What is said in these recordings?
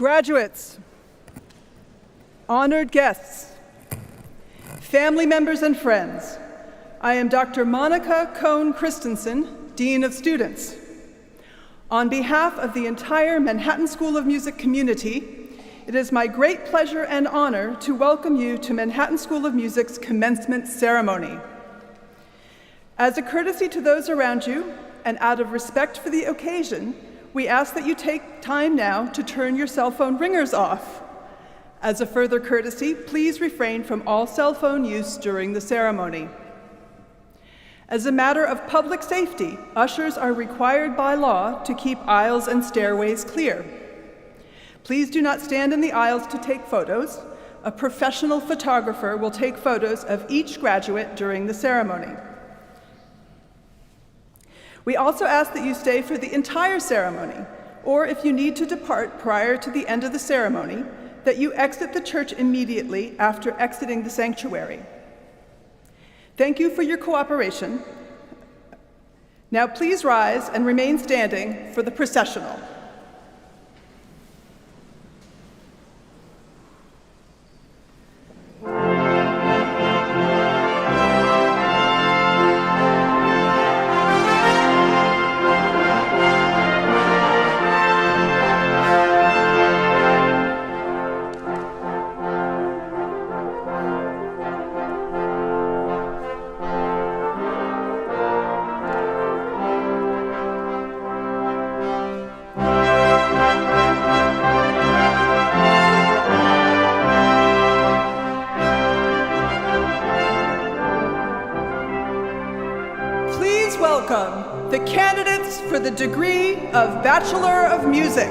Graduates, honored guests, family members and friends, I am Dr. Monica Cohn Christensen, Dean of Students. On behalf of the entire Manhattan School of Music community, it is my great pleasure and honor to welcome you to Manhattan School of Music's commencement ceremony. As a courtesy to those around you, and out of respect for the occasion, we ask that you take time now to turn your cell phone ringers off. As a further courtesy, please refrain from all cell phone use during the ceremony. As a matter of public safety, ushers are required by law to keep aisles and stairways clear. Please do not stand in the aisles to take photos. A professional photographer will take photos of each graduate during the ceremony. We also ask that you stay for the entire ceremony, or if you need to depart prior to the end of the ceremony, that you exit the church immediately after exiting the sanctuary. Thank you for your cooperation. Now please rise and remain standing for the processional. Welcome the candidates for the degree of Bachelor of Music.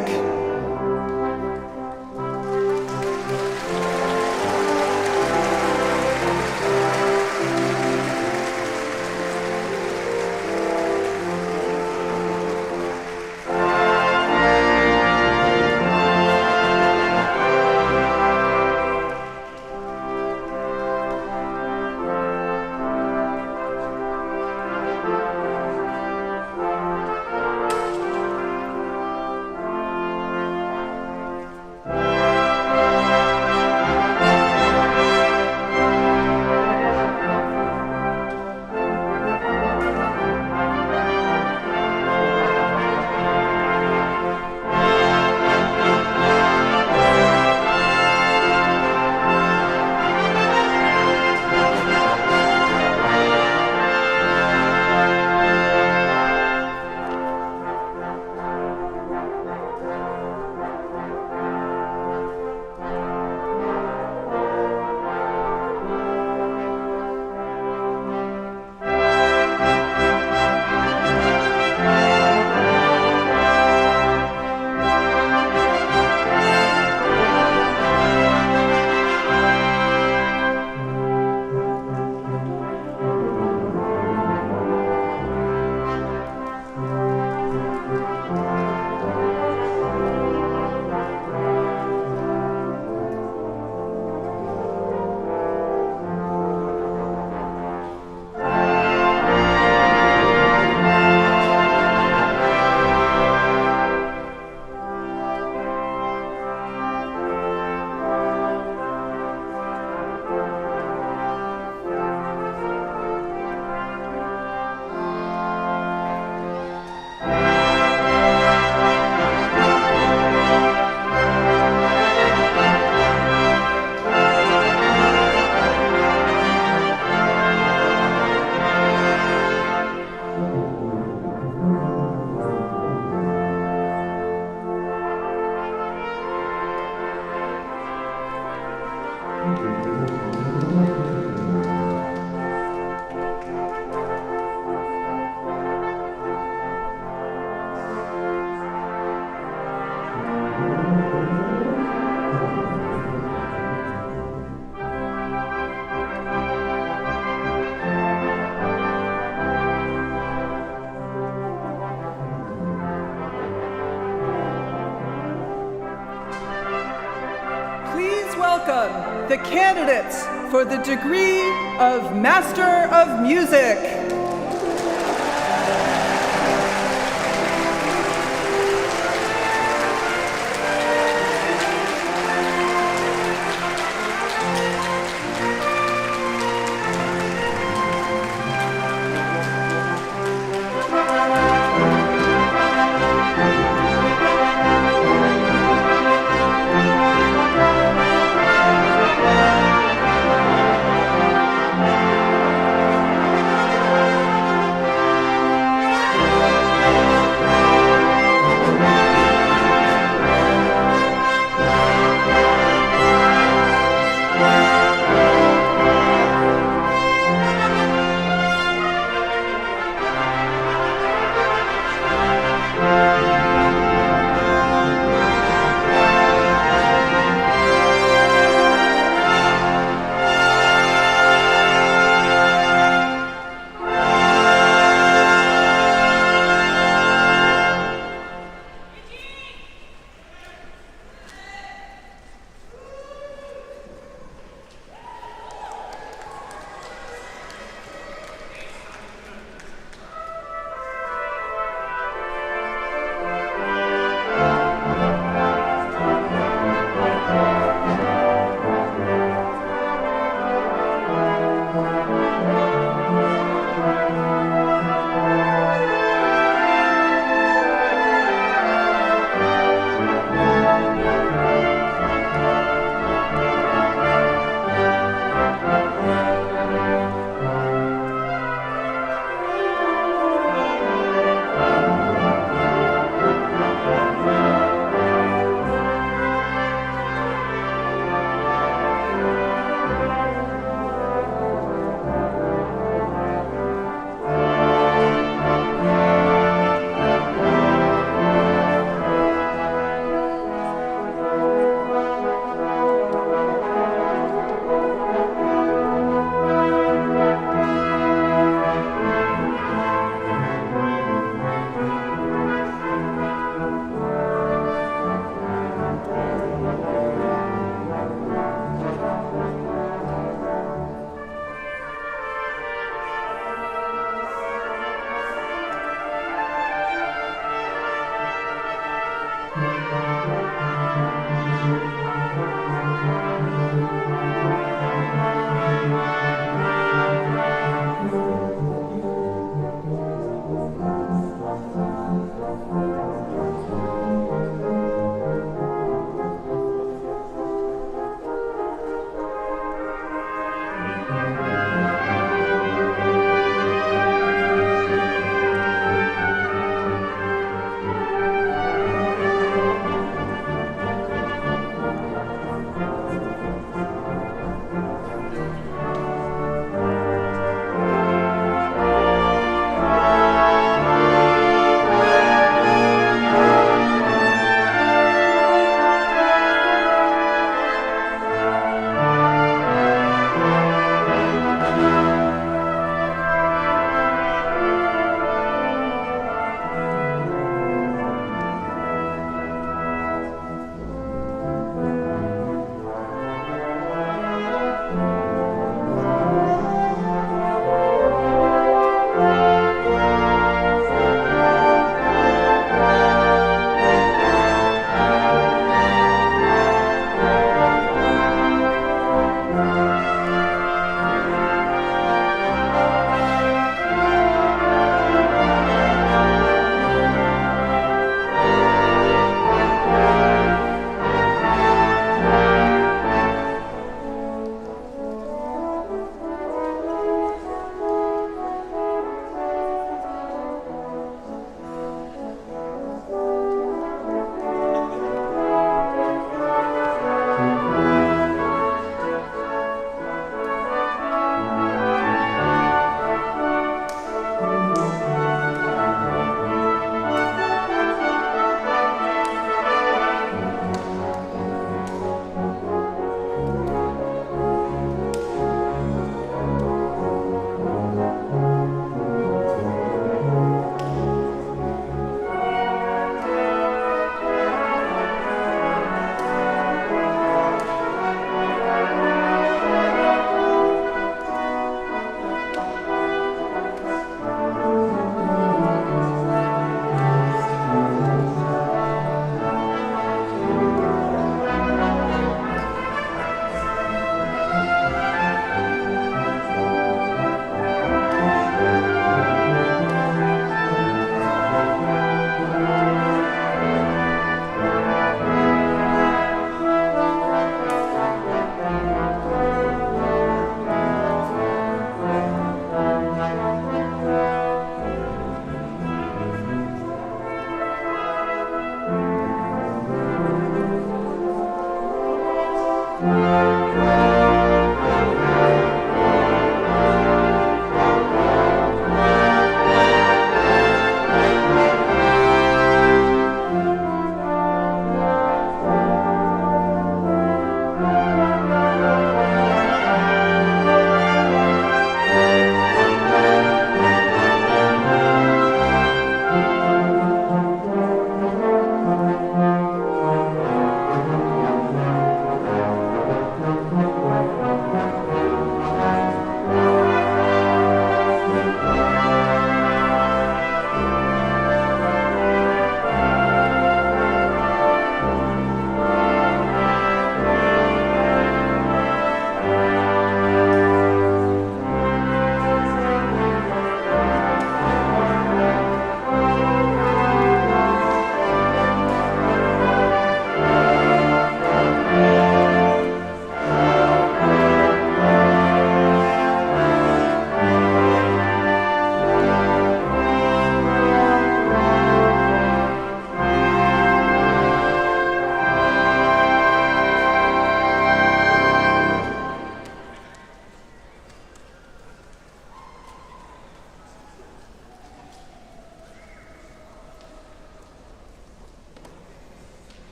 the candidates for the degree of Master of Music.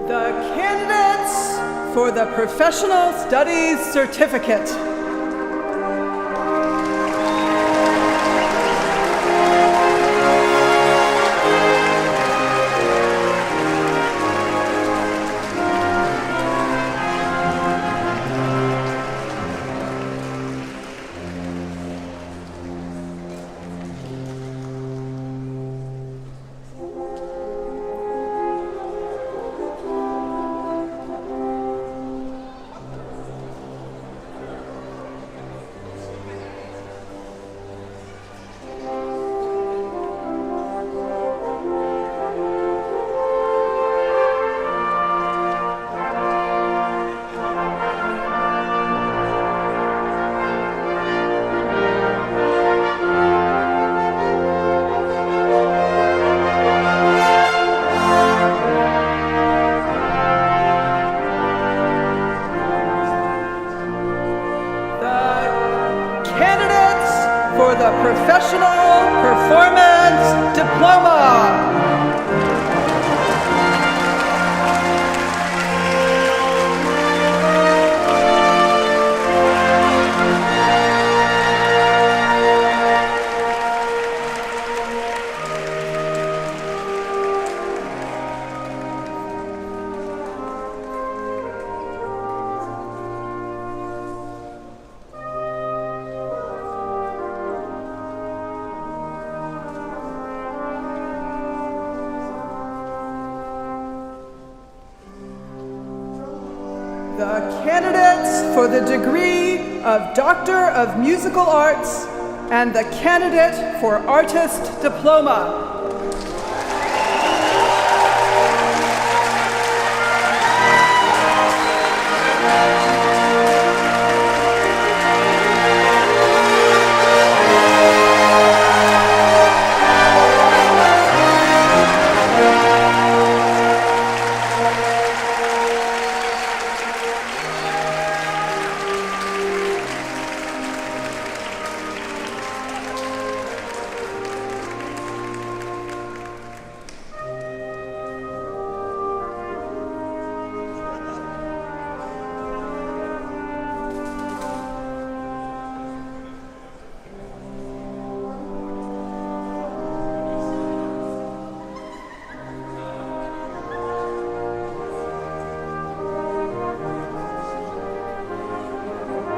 The candidates for the Professional Studies Certificate. For the Professional Performance Diploma. The candidates for the degree of Doctor of Musical Arts and the candidate for Artist Diploma.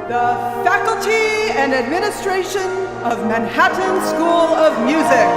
The Faculty and Administration of Manhattan School of Music.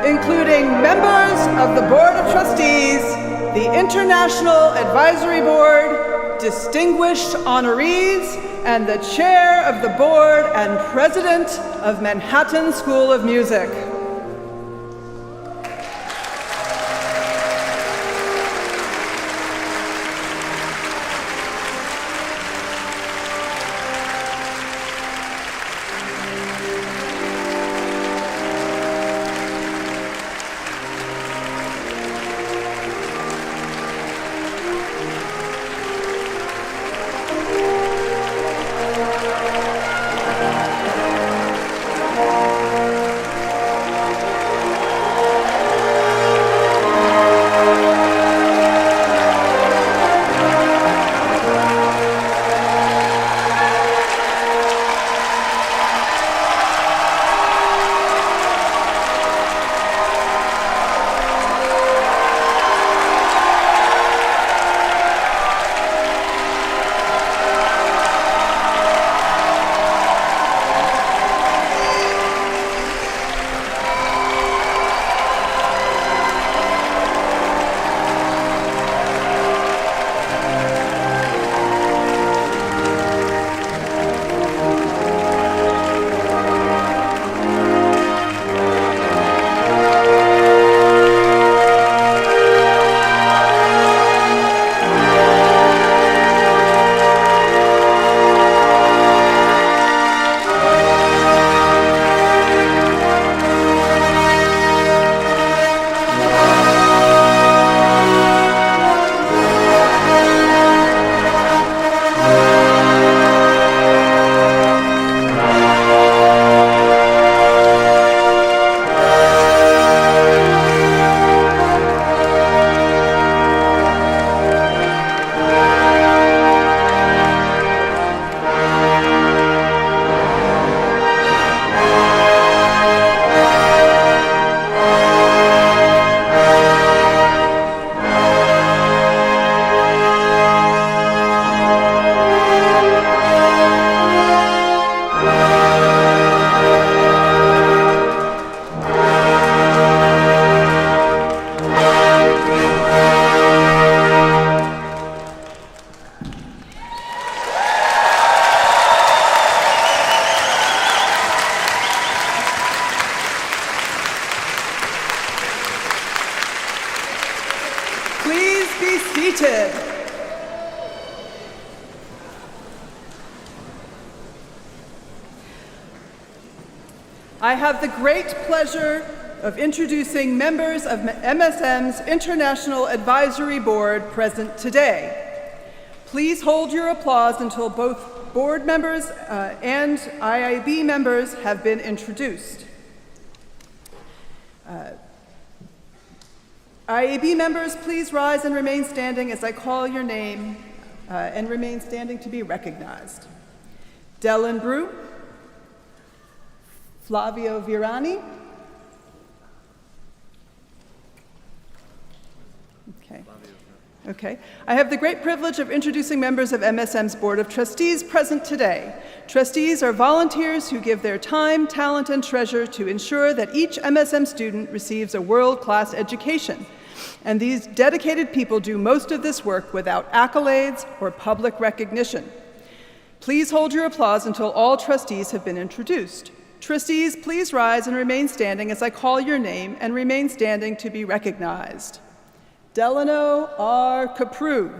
including members of the Board of Trustees, the International Advisory Board, distinguished honorees, and the Chair of the Board and President of Manhattan School of Music. Please be seated. I have the great pleasure of introducing members of MSM's International Advisory Board present today. Please hold your applause until both board members and IAB members have been introduced. IAB members, please rise and remain standing as I call your name and remain standing to be recognized. Dylan Brew, Flavio Virani. Okay. I have the great privilege of introducing members of MSM's Board of Trustees present today. Trustees are volunteers who give their time, talent, and treasure to ensure that each MSM student receives a world-class education. And these dedicated people do most of this work without accolades or public recognition. Please hold your applause until all trustees have been introduced. Trustees, please rise and remain standing as I call your name and remain standing to be recognized. Delano R. Capru.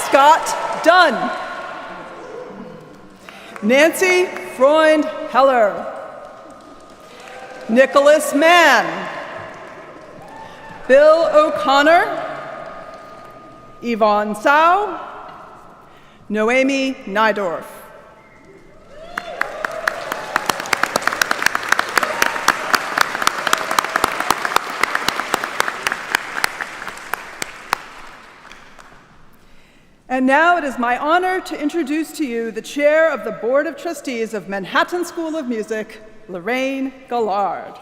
Scott Dunn. Nancy Freund Heller. Nicholas Mann. Bill O'Connor. Yvonne Sau. Noemi Nydorf. And now it is my honor to introduce to you the Chair of the Board of Trustees of Manhattan School of Music, Lorraine Gallard.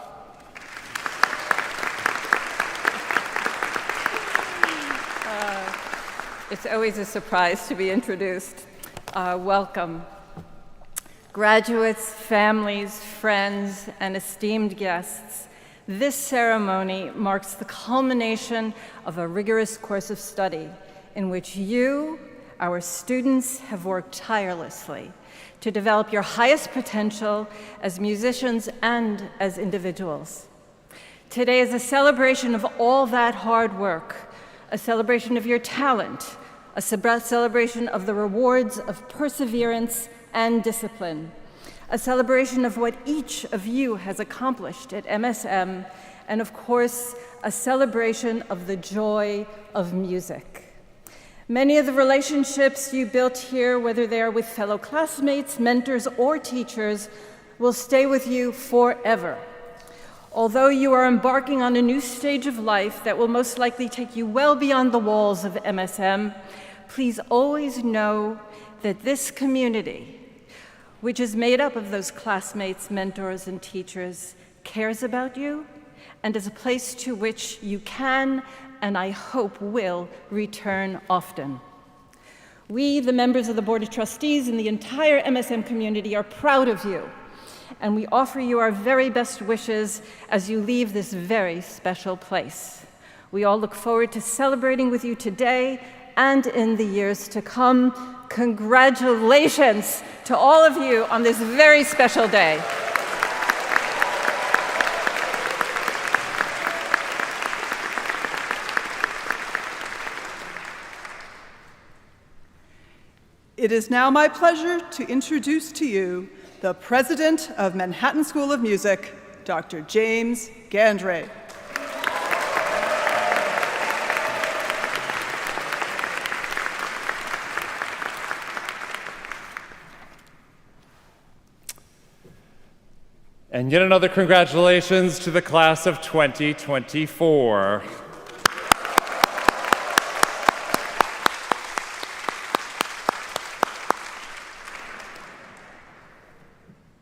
It's always a surprise to be introduced. Welcome. Graduates, families, friends, and esteemed guests, this ceremony marks the culmination of a rigorous course of study in which you, our students, have worked tirelessly to develop your highest potential as musicians and as individuals. Today is a celebration of all that hard work, a celebration of your talent, a celebration of the rewards of perseverance and discipline, a celebration of what each of you has accomplished at MSM, and of course, a celebration of the joy of music. Many of the relationships you built here, whether they are with fellow classmates, mentors, or teachers, will stay with you forever. Although you are embarking on a new stage of life that will most likely take you well beyond the walls of MSM, please always know that this community, which is made up of those classmates, mentors, and teachers, cares about you and is a place to which you can, and I hope will, return often. We, the members of the Board of Trustees and the entire MSM community, are proud of you, and we offer you our very best wishes as you leave this very special place. We all look forward to celebrating with you today and in the years to come. Congratulations to all of you on this very special day. It is now my pleasure to introduce to you the President of Manhattan School of Music, Dr. James Gandray. And yet another congratulations to the class of 2024.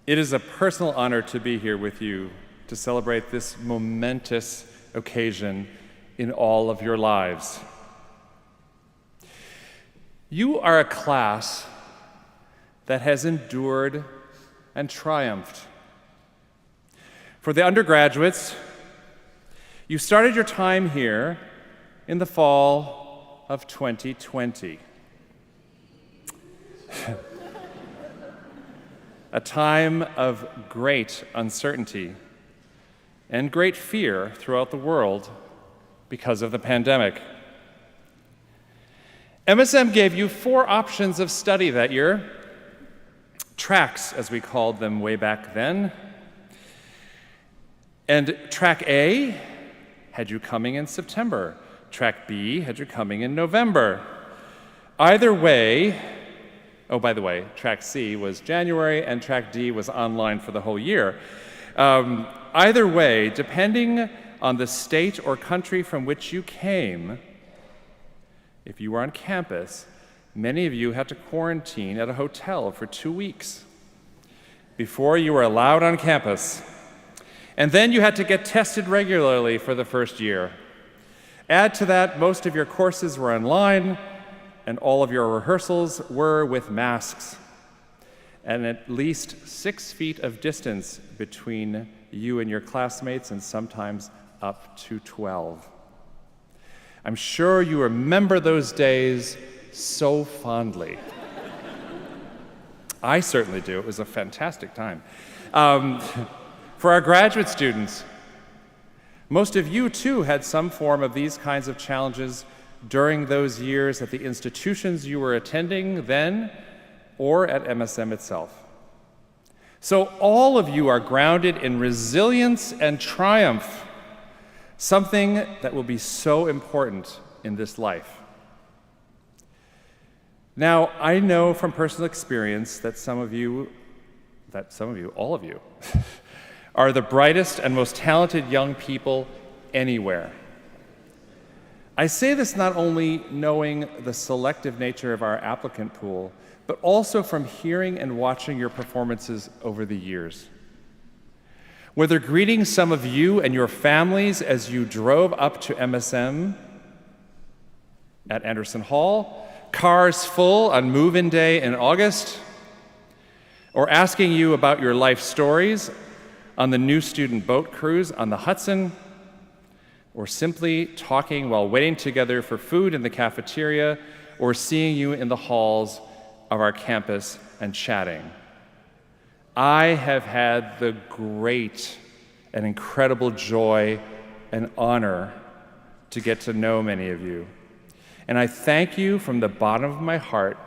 It is a personal honor to be here with you to celebrate this momentous occasion in all of your lives. You are a class that has endured and triumphed. For the undergraduates, you started your time here in the fall of 2020. A time of great uncertainty and great fear throughout the world because of the pandemic. MSM gave you 4 options of study that year, tracks as we called them way back then. And track A had you coming in September. Track B had you coming in November. Either way, oh, by the way, track C was January and track D was online for the whole year. Either way, depending on the state or country from which you came, if you were on campus, many of you had to quarantine at a hotel for 2 weeks before you were allowed on campus. And then you had to get tested regularly for the first year. Add to that, most of your courses were online, and all of your rehearsals were with masks, and at least 6 feet of distance between you and your classmates, and sometimes up to 12. I'm sure you remember those days so fondly. I certainly do. It was a fantastic time. For our graduate students, most of you too had some form of these kinds of challenges during those years at the institutions you were attending then or at MSM itself. So all of you are grounded in resilience and triumph, something that will be so important in this life. Now, I know from personal experience that all of you, are the brightest and most talented young people anywhere. I say this not only knowing the selective nature of our applicant pool, but also from hearing and watching your performances over the years. Whether greeting some of you and your families as you drove up to MSM at Anderson Hall, cars full on move-in day in August, or asking you about your life stories on the new student boat cruise on the Hudson, or simply talking while waiting together for food in the cafeteria, or seeing you in the halls of our campus and chatting. I have had the great and incredible joy and honor to get to know many of you. And I thank you from the bottom of my heart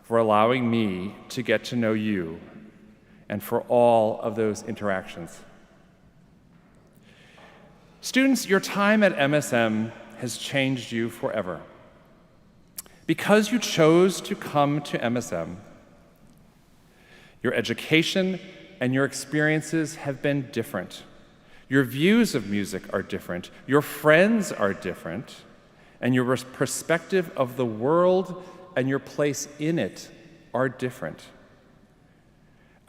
for allowing me to get to know you and for all of those interactions. Students, your time at MSM has changed you forever. Because you chose to come to MSM, your education and your experiences have been different. Your views of music are different. Your friends are different. And your perspective of the world and your place in it are different.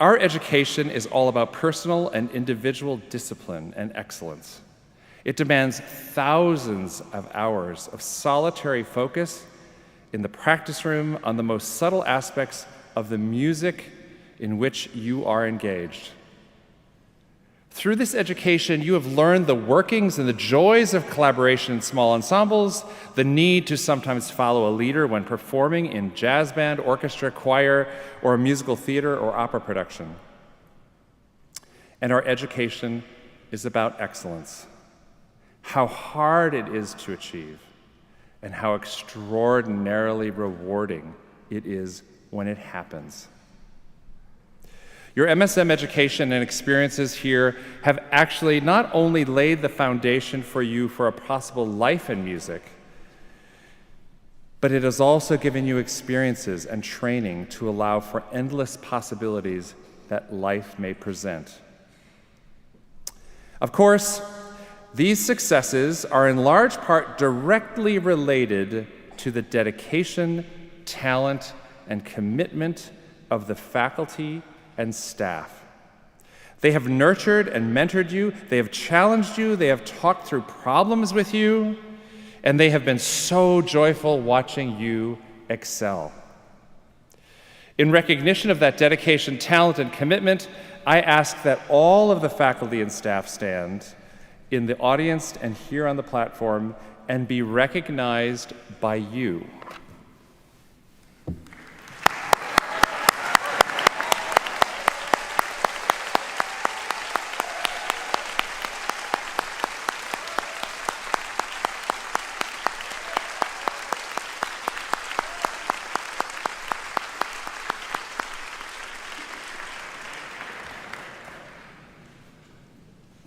Our education is all about personal and individual discipline and excellence. It demands thousands of hours of solitary focus in the practice room on the most subtle aspects of the music in which you are engaged. Through this education, you have learned the workings and the joys of collaboration in small ensembles, the need to sometimes follow a leader when performing in jazz band, orchestra, choir, or a musical theater or opera production. And our education is about excellence, how hard it is to achieve, and how extraordinarily rewarding it is when it happens. Your MSM education and experiences here have actually not only laid the foundation for you for a possible life in music, but it has also given you experiences and training to allow for endless possibilities that life may present. Of course, these successes are in large part directly related to the dedication, talent, and commitment of the faculty and staff. They have nurtured and mentored you, they have challenged you, they have talked through problems with you, and they have been so joyful watching you excel. In recognition of that dedication, talent, and commitment, I ask that all of the faculty and staff stand in the audience and here on the platform and be recognized by you.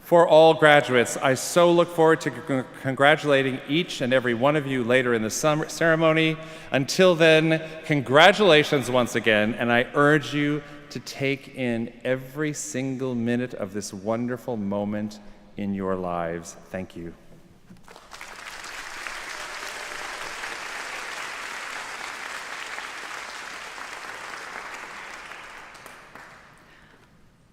For all graduates, I so look forward to congratulating each and every one of you later in the ceremony. Until then, congratulations once again, and I urge you to take in every single minute of this wonderful moment in your lives. Thank you.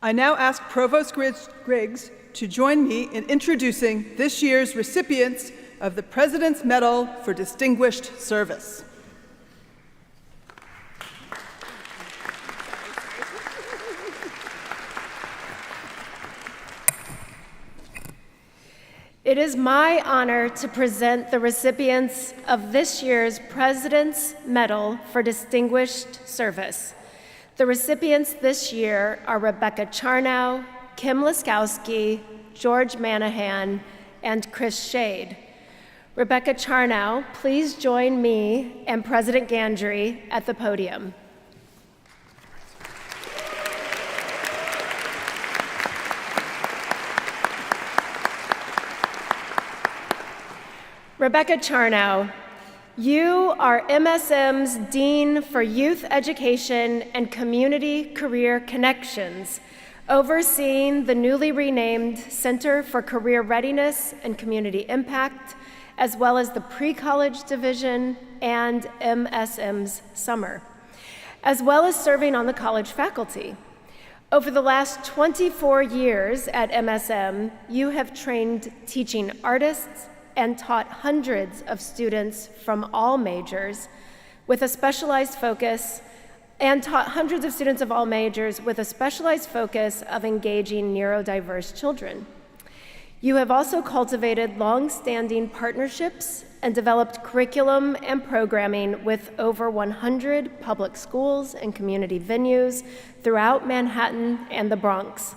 I now ask Provost Griggs to join me in introducing this year's recipients of the President's Medal for Distinguished Service. It is my honor to present the recipients of this year's President's Medal for Distinguished Service. The recipients this year are Rebecca Charnow, Kim Laskowski, George Manahan, and Chris Shade. Rebecca Charnow, please join me and President Gandry at the podium. Rebecca Charnow, you are MSM's Dean for Youth Education and Community Career Connections, overseeing the newly renamed Center for Career Readiness and Community Impact, as well as the Pre-College Division and MSM's Summer, as well as serving on the college faculty. Over the last 24 years at MSM, you have trained teaching artists, and taught hundreds of students from all majors with a specialized focus of engaging neurodiverse children. You have also cultivated long-standing partnerships and developed curriculum and programming with over 100 public schools and community venues throughout Manhattan and the Bronx.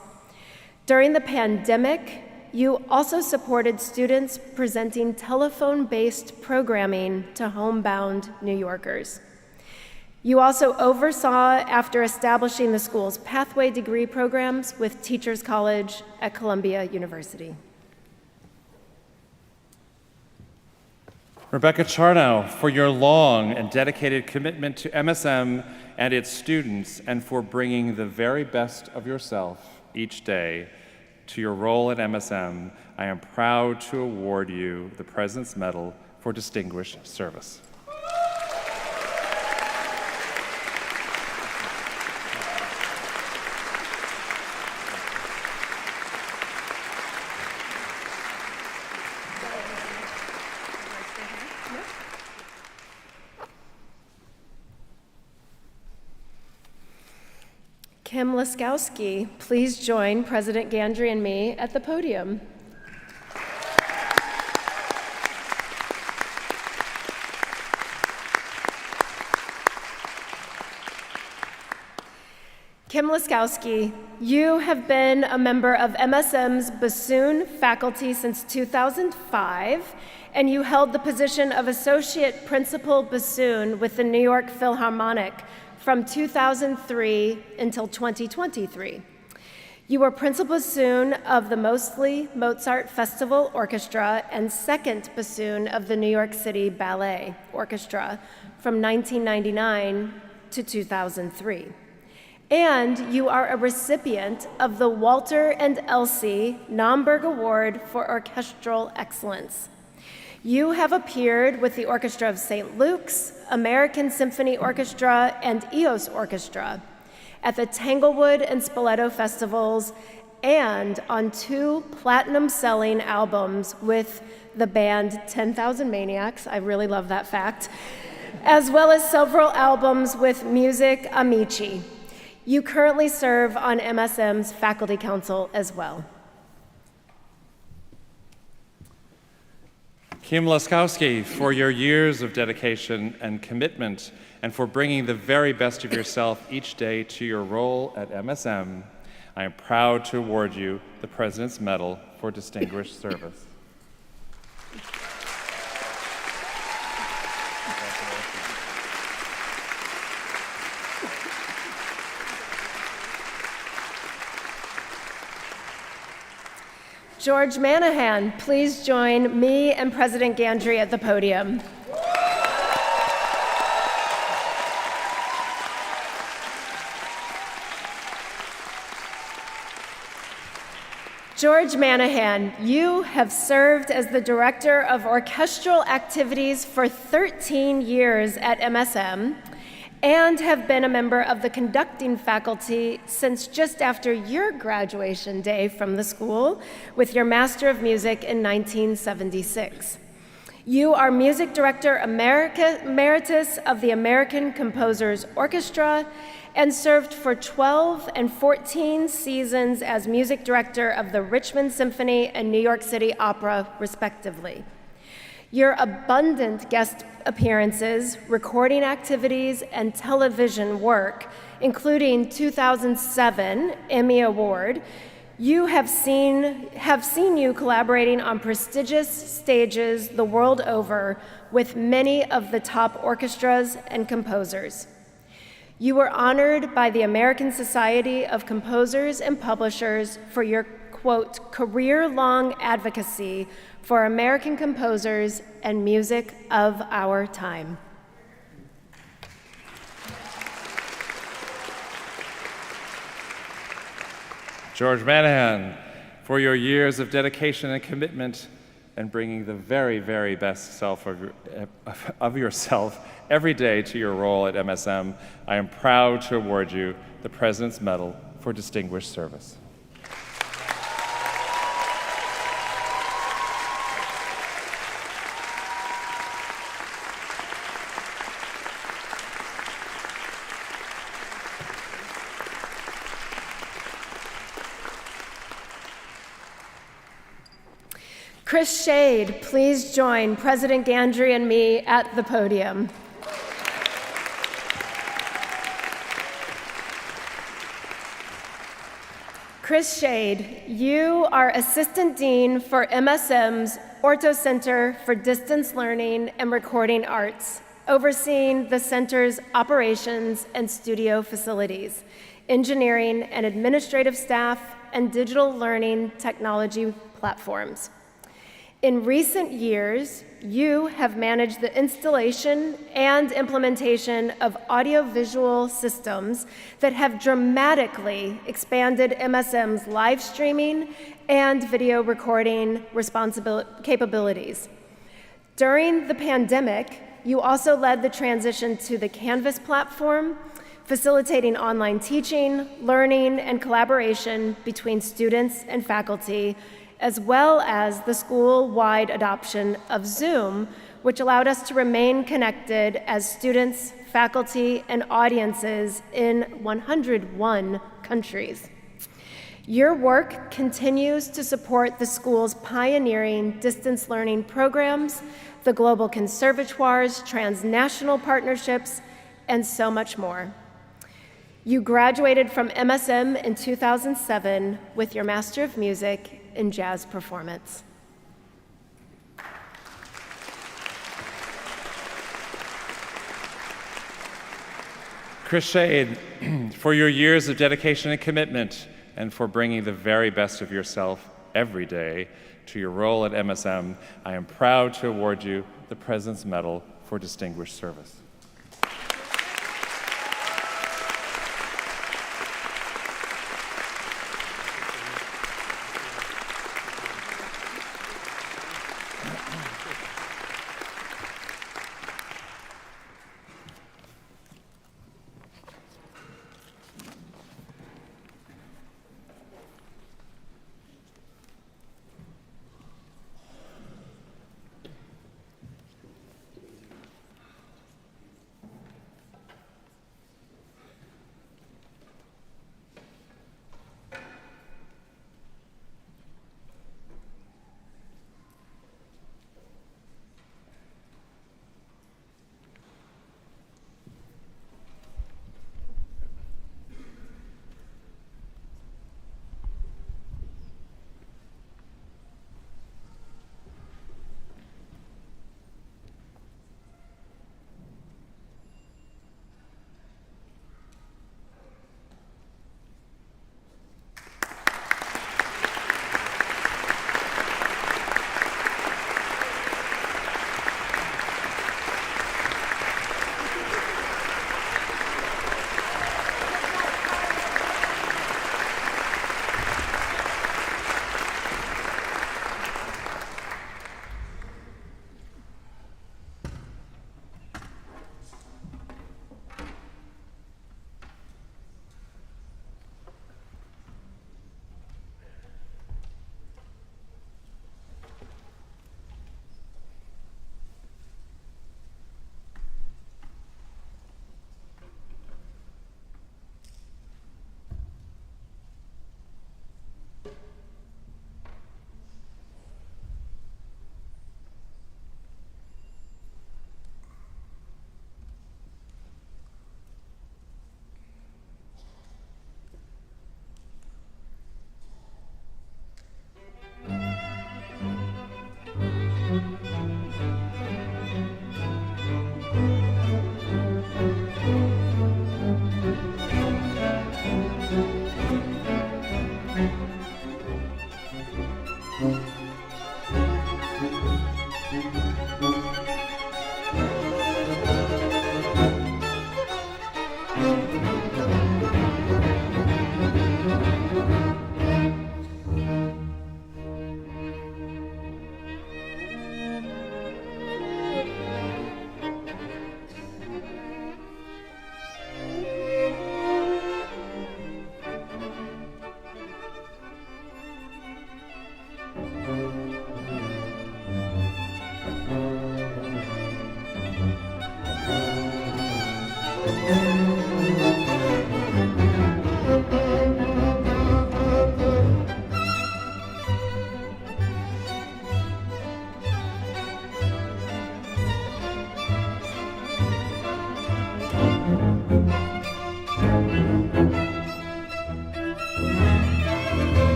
During the pandemic, you also supported students presenting telephone-based programming to homebound New Yorkers. You also oversaw after establishing the school's pathway degree programs with Teachers College at Columbia University. Rebecca Charnow, for your long and dedicated commitment to MSM and its students, and for bringing the very best of yourself each day to your role at MSM, I am proud to award you the President's Medal for Distinguished Service. Kim Laskowski, please join President Gandry and me at the podium. Kim Laskowski, you have been a member of MSM's bassoon faculty since 2005, and you held the position of Associate Principal Bassoon with the New York Philharmonic from 2003 until 2023. You were principal bassoon of the Mostly Mozart Festival Orchestra and second bassoon of the New York City Ballet Orchestra from 1999 to 2003. And you are a recipient of the Walter and Elsie Naumburg Award for Orchestral Excellence. You have appeared with the Orchestra of St. Luke's, American Symphony Orchestra, and EOS Orchestra at the Tanglewood and Spoleto Festivals and on 2 platinum-selling albums with the band 10,000 Maniacs, I really love that fact, as well as several albums with Music Amici. You currently serve on MSM's Faculty Council as well. Kim Laskowski, for your years of dedication and commitment, and for bringing the very best of yourself each day to your role at MSM, I am proud to award you the President's Medal for Distinguished Service. George Manahan, please join me and President Gandry at the podium. George Manahan, you have served as the Director of Orchestral Activities for 13 years at MSM and have been a member of the conducting faculty since just after your graduation day from the school with your Master of Music in 1976. You are Music Director Emeritus of the American Composers Orchestra and served for 12 and 14 seasons as Music Director of the Richmond Symphony and New York City Opera, respectively. Your abundant guest appearances, recording activities, and television work, including 2007 Emmy Award, have seen you collaborating on prestigious stages the world over with many of the top orchestras and composers. You were honored by the American Society of Composers and Publishers for your, quote, career-long advocacy for American composers and music of our time. George Manahan, for your years of dedication and commitment and bringing the very, very best self of yourself every day to your role at MSM, I am proud to award you the President's Medal for Distinguished Service. Chris Shade, please join President Gandry and me at the podium. Chris Shade, you are Assistant Dean for MSM's Orto Center for Distance Learning and Recording Arts, overseeing the center's operations and studio facilities, engineering and administrative staff, and digital learning technology platforms. In recent years, you have managed the installation and implementation of audiovisual systems that have dramatically expanded MSM's live streaming and video recording capabilities. During the pandemic, you also led the transition to the Canvas platform, facilitating online teaching, learning, and collaboration between students and faculty, as well as the school-wide adoption of Zoom, which allowed us to remain connected as students, faculty, and audiences in 101 countries. Your work continues to support the school's pioneering distance learning programs, the global conservatoires, transnational partnerships, and so much more. You graduated from MSM in 2007 with your Master of Music in Jazz Performance. Chris Shade, for your years of dedication and commitment, and for bringing the very best of yourself every day to your role at MSM, I am proud to award you the President's Medal for Distinguished Service.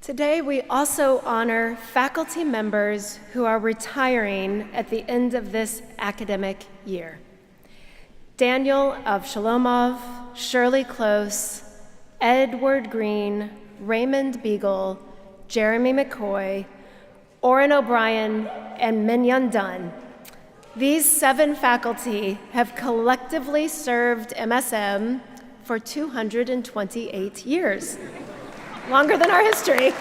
Today, we also honor faculty members who are retiring at the end of this academic year. Daniel Avshalomov, Shirley Close, Edward Green, Raymond Beagle, Jeremy McCoy, Orrin O'Brien, and Minhyun Dunn. These 7 faculty have collectively served MSM for 228 years, longer than our history.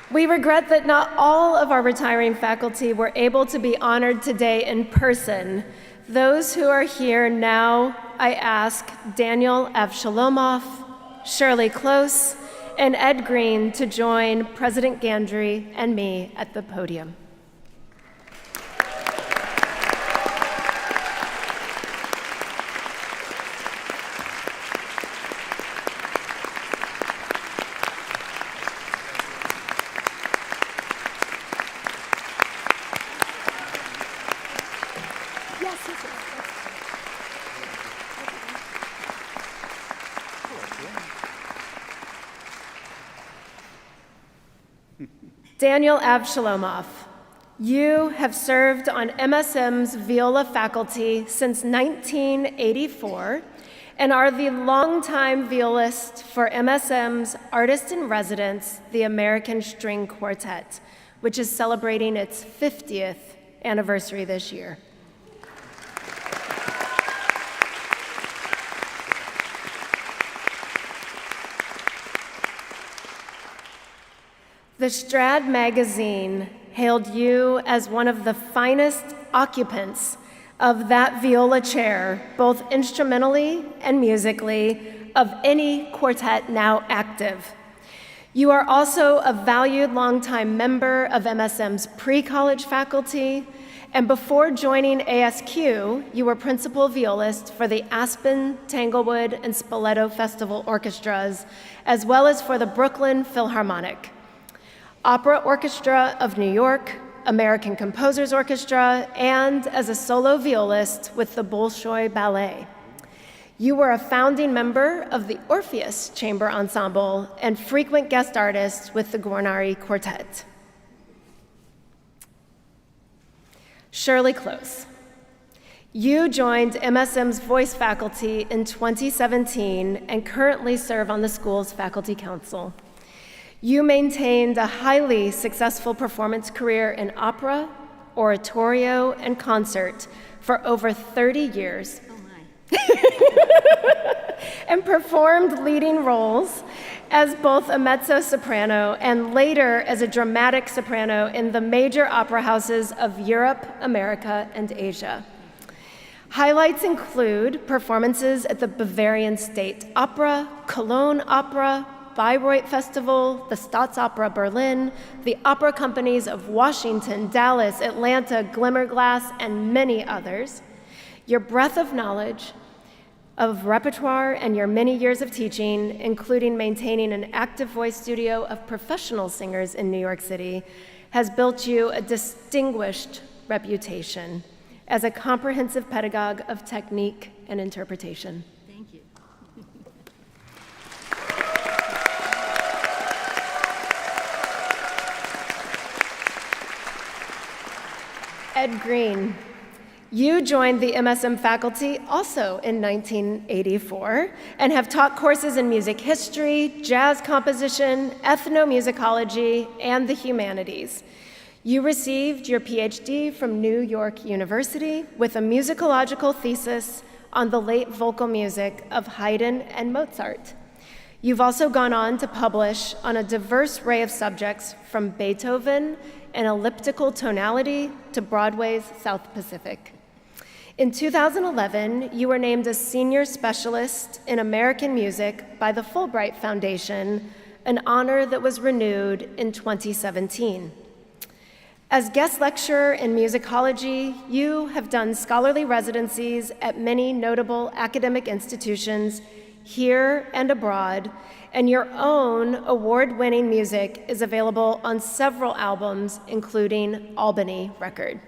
We regret that not all of our retiring faculty were able to be honored today in person. Those who are here now, I ask Daniel Avshalomov, Shirley Close, and Ed Green to join President Gandry and me at the podium. Daniel Avshalomov, you have served on MSM's viola faculty since 1984 and are the longtime violist for MSM's Artist in Residence, the American String Quartet, which is celebrating its 50th anniversary this year. The Strad magazine hailed you as one of the finest occupants of that viola chair, both instrumentally and musically, of any quartet now active. You are also a valued longtime member of MSM's pre-college faculty, and before joining ASQ, you were principal violist for the Aspen, Tanglewood, and Spoleto Festival orchestras, as well as for the Brooklyn Philharmonic, Opera Orchestra of New York, American Composers Orchestra, and as a solo violist with the Bolshoi Ballet. You were a founding member of the Orpheus Chamber Ensemble and frequent guest artist with the Honorary Quartet. Shirley Close. You joined MSM's voice faculty in 2017 and currently serve on the school's faculty council. You maintained a highly successful performance career in opera, oratorio, and concert for over 30 years. And performed leading roles as both a mezzo-soprano and later as a dramatic soprano in the major opera houses of Europe, America, and Asia. Highlights include performances at the Bavarian State Opera, Cologne Opera, Bayreuth Festival, the Staatsopera Berlin, the opera companies of Washington, Dallas, Atlanta, Glimmerglass, and many others. Your breadth of knowledge of repertoire and your many years of teaching, including maintaining an active voice studio of professional singers in New York City, has built you a distinguished reputation as a comprehensive pedagogue of technique and interpretation. Thank you. Ed Green, you joined the MSM faculty also in 1984 and have taught courses in music history, jazz composition, ethnomusicology, and the humanities. You received your PhD from New York University with a musicological thesis on the late vocal music of Haydn and Mozart. You've also gone on to publish on a diverse array of subjects from Beethoven and elliptical tonality to Broadway's South Pacific. In 2011, you were named a senior specialist in American music by the Fulbright Foundation, an honor that was renewed in 2017. As guest lecturer in musicology, you have done scholarly residencies at many notable academic institutions here and abroad, and your own award-winning music is available on several albums, including Albany Record.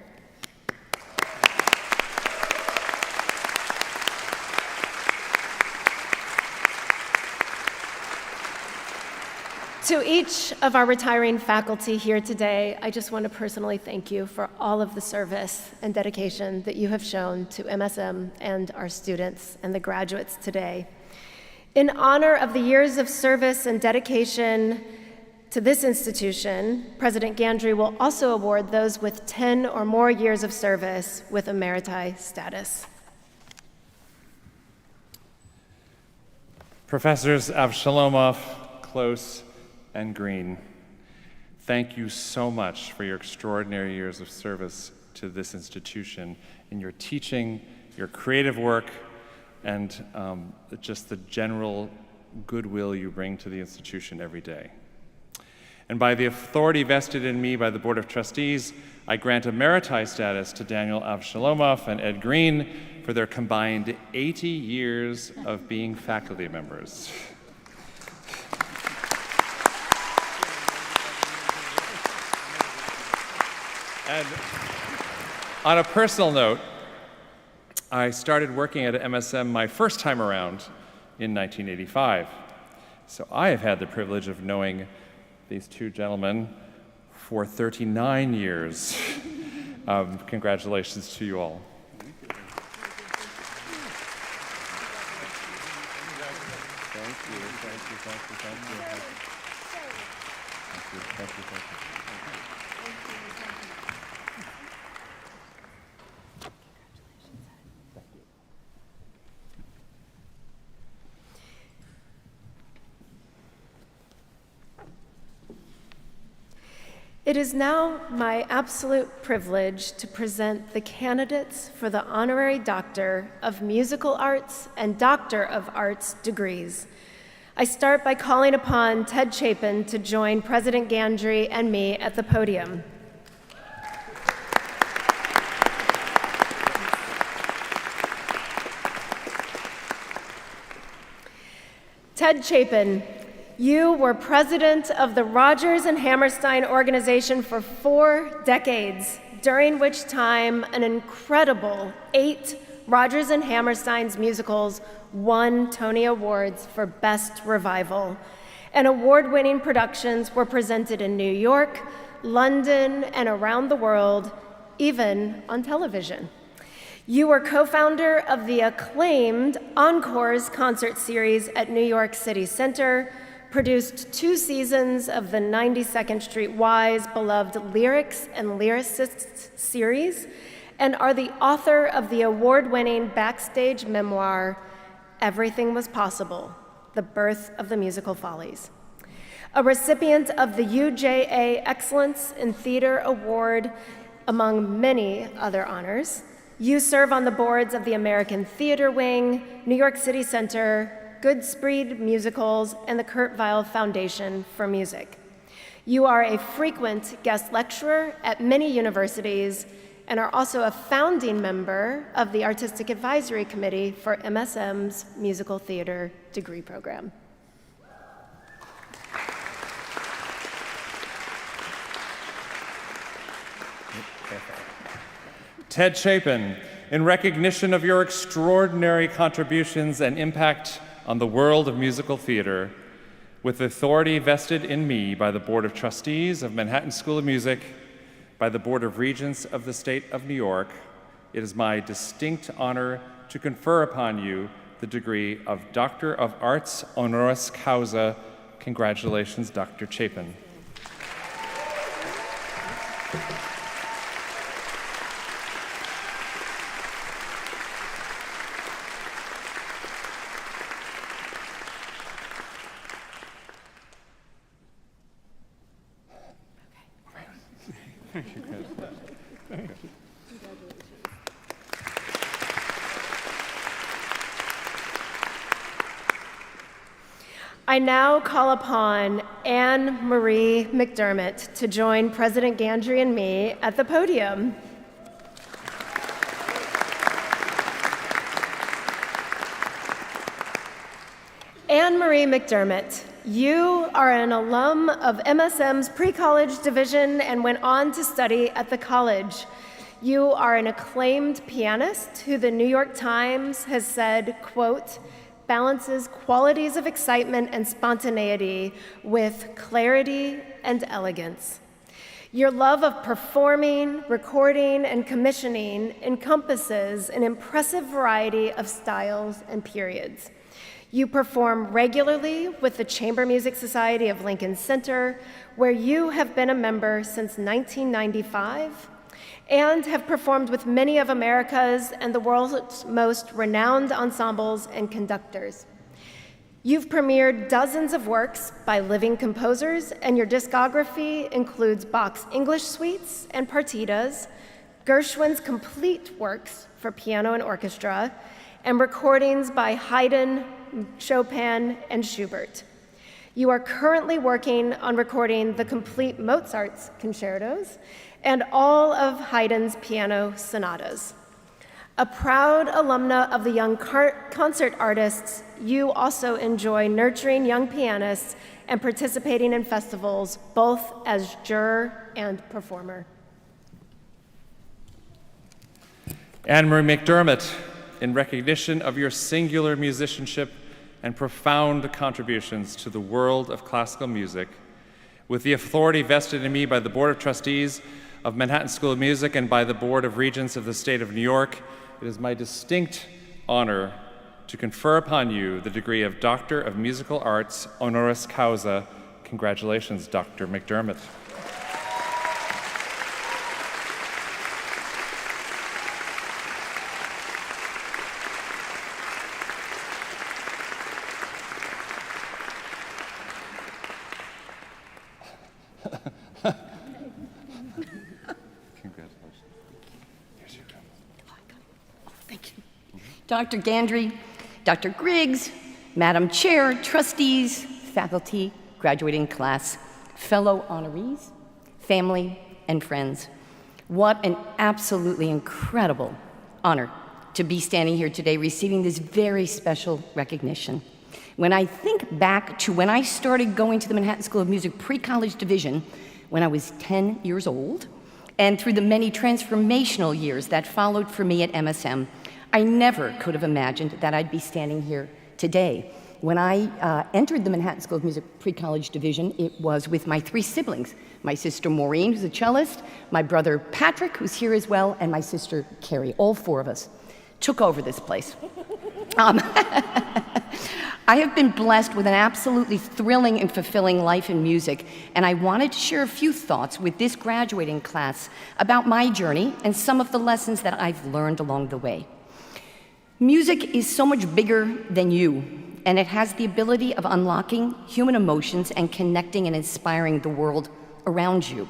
To each of our retiring faculty here today, I just want to personally thank you for all of the service and dedication that you have shown to MSM and our students and the graduates today. In honor of the years of service and dedication to this institution, President Gandry will also award those with 10 or more years of service with emeriti status. Professors Avshalomov, Close, and Green, thank you so much for your extraordinary years of service to this institution in your teaching, your creative work, and just the general goodwill you bring to the institution every day. And by the authority vested in me by the Board of Trustees, I grant emeriti status to Daniel Avshalomov and Ed Green for their combined 80 years of being faculty members. And on a personal note, I started working at MSM my first time around in 1985. So I have had the privilege of knowing these two gentlemen for 39 years. Congratulations to you all. Thank you, thank you. It is now my absolute privilege to present the candidates for the Honorary Doctor of Musical Arts and Doctor of Arts degrees. I start by calling upon Ted Chapin to join President Gandry and me at the podium. Ted Chapin, you were president of the Rodgers and Hammerstein organization for 4 decades, during which time an incredible 8 Rodgers and Hammerstein's musicals won Tony Awards for Best Revival, and award-winning productions were presented in New York, London, and around the world, even on television. You were co-founder of the acclaimed Encores concert series at New York City Center, produced 2 seasons of the 92nd Street Y's beloved Lyrics and Lyricists series, and are the author of the award-winning backstage memoir, Everything Was Possible, The Birth of the Musical Follies. A recipient of the UJA Excellence in Theater Award, among many other honors, you serve on the boards of the American Theater Wing, New York City Center, Goodspeed Musicals, and the Kurt Weill Foundation for Music. You are a frequent guest lecturer at many universities and are also a founding member of the Artistic Advisory Committee for MSM's Musical Theater degree program. Ted Chapin, in recognition of your extraordinary contributions and impact on the world of musical theater, with authority vested in me by the Board of Trustees of Manhattan School of Music, by the Board of Regents of the State of New York, it is my distinct honor to confer upon you the degree of Doctor of Arts honoris causa. Congratulations, Dr. Chapin. I now call upon Anne Marie McDermott to join President Gandry and me at the podium. Anne Marie McDermott, you are an alum of MSM's pre-college division and went on to study at the college. You are an acclaimed pianist who the New York Times has said, quote, balances qualities of excitement and spontaneity with clarity and elegance. Your love of performing, recording, and commissioning encompasses an impressive variety of styles and periods. You perform regularly with the Chamber Music Society of Lincoln Center, where you have been a member since 1995, and have performed with many of America's and the world's most renowned ensembles and conductors. You've premiered dozens of works by living composers, and your discography includes Bach's English suites and partitas, Gershwin's complete works for piano and orchestra, and recordings by Haydn, Chopin, and Schubert. You are currently working on recording the complete Mozart's concertos and all of Haydn's piano sonatas. A proud alumna of the Young Concert Artists, you also enjoy nurturing young pianists and participating in festivals, both as juror and performer. Anne-Marie McDermott, in recognition of your singular musicianship and profound contributions to the world of classical music, with the authority vested in me by the Board of Trustees of Manhattan School of Music and by the Board of Regents of the State of New York, it is my distinct honor to confer upon you the degree of Doctor of Musical Arts, honoris causa. Congratulations, Dr. McDermott. Dr. Gandry, Dr. Griggs, Madam Chair, trustees, faculty, graduating class, fellow honorees, family, and friends. What an absolutely incredible honor to be standing here today receiving this very special recognition. When I think back to when I started going to the Manhattan School of Music pre-college division when I was 10 years old, and through the many transformational years that followed for me at MSM, I never could have imagined that I'd be standing here today. When I entered the Manhattan School of Music pre-college division, it was with my 3 siblings, my sister Maureen, who's a cellist, my brother Patrick, who's here as well, and my sister Carrie. All 4 of us took over this place. I have been blessed with an absolutely thrilling and fulfilling life in music, and I wanted to share a few thoughts with this graduating class about my journey and some of the lessons that I've learned along the way. Music is so much bigger than you, and it has the ability of unlocking human emotions and connecting and inspiring the world around you.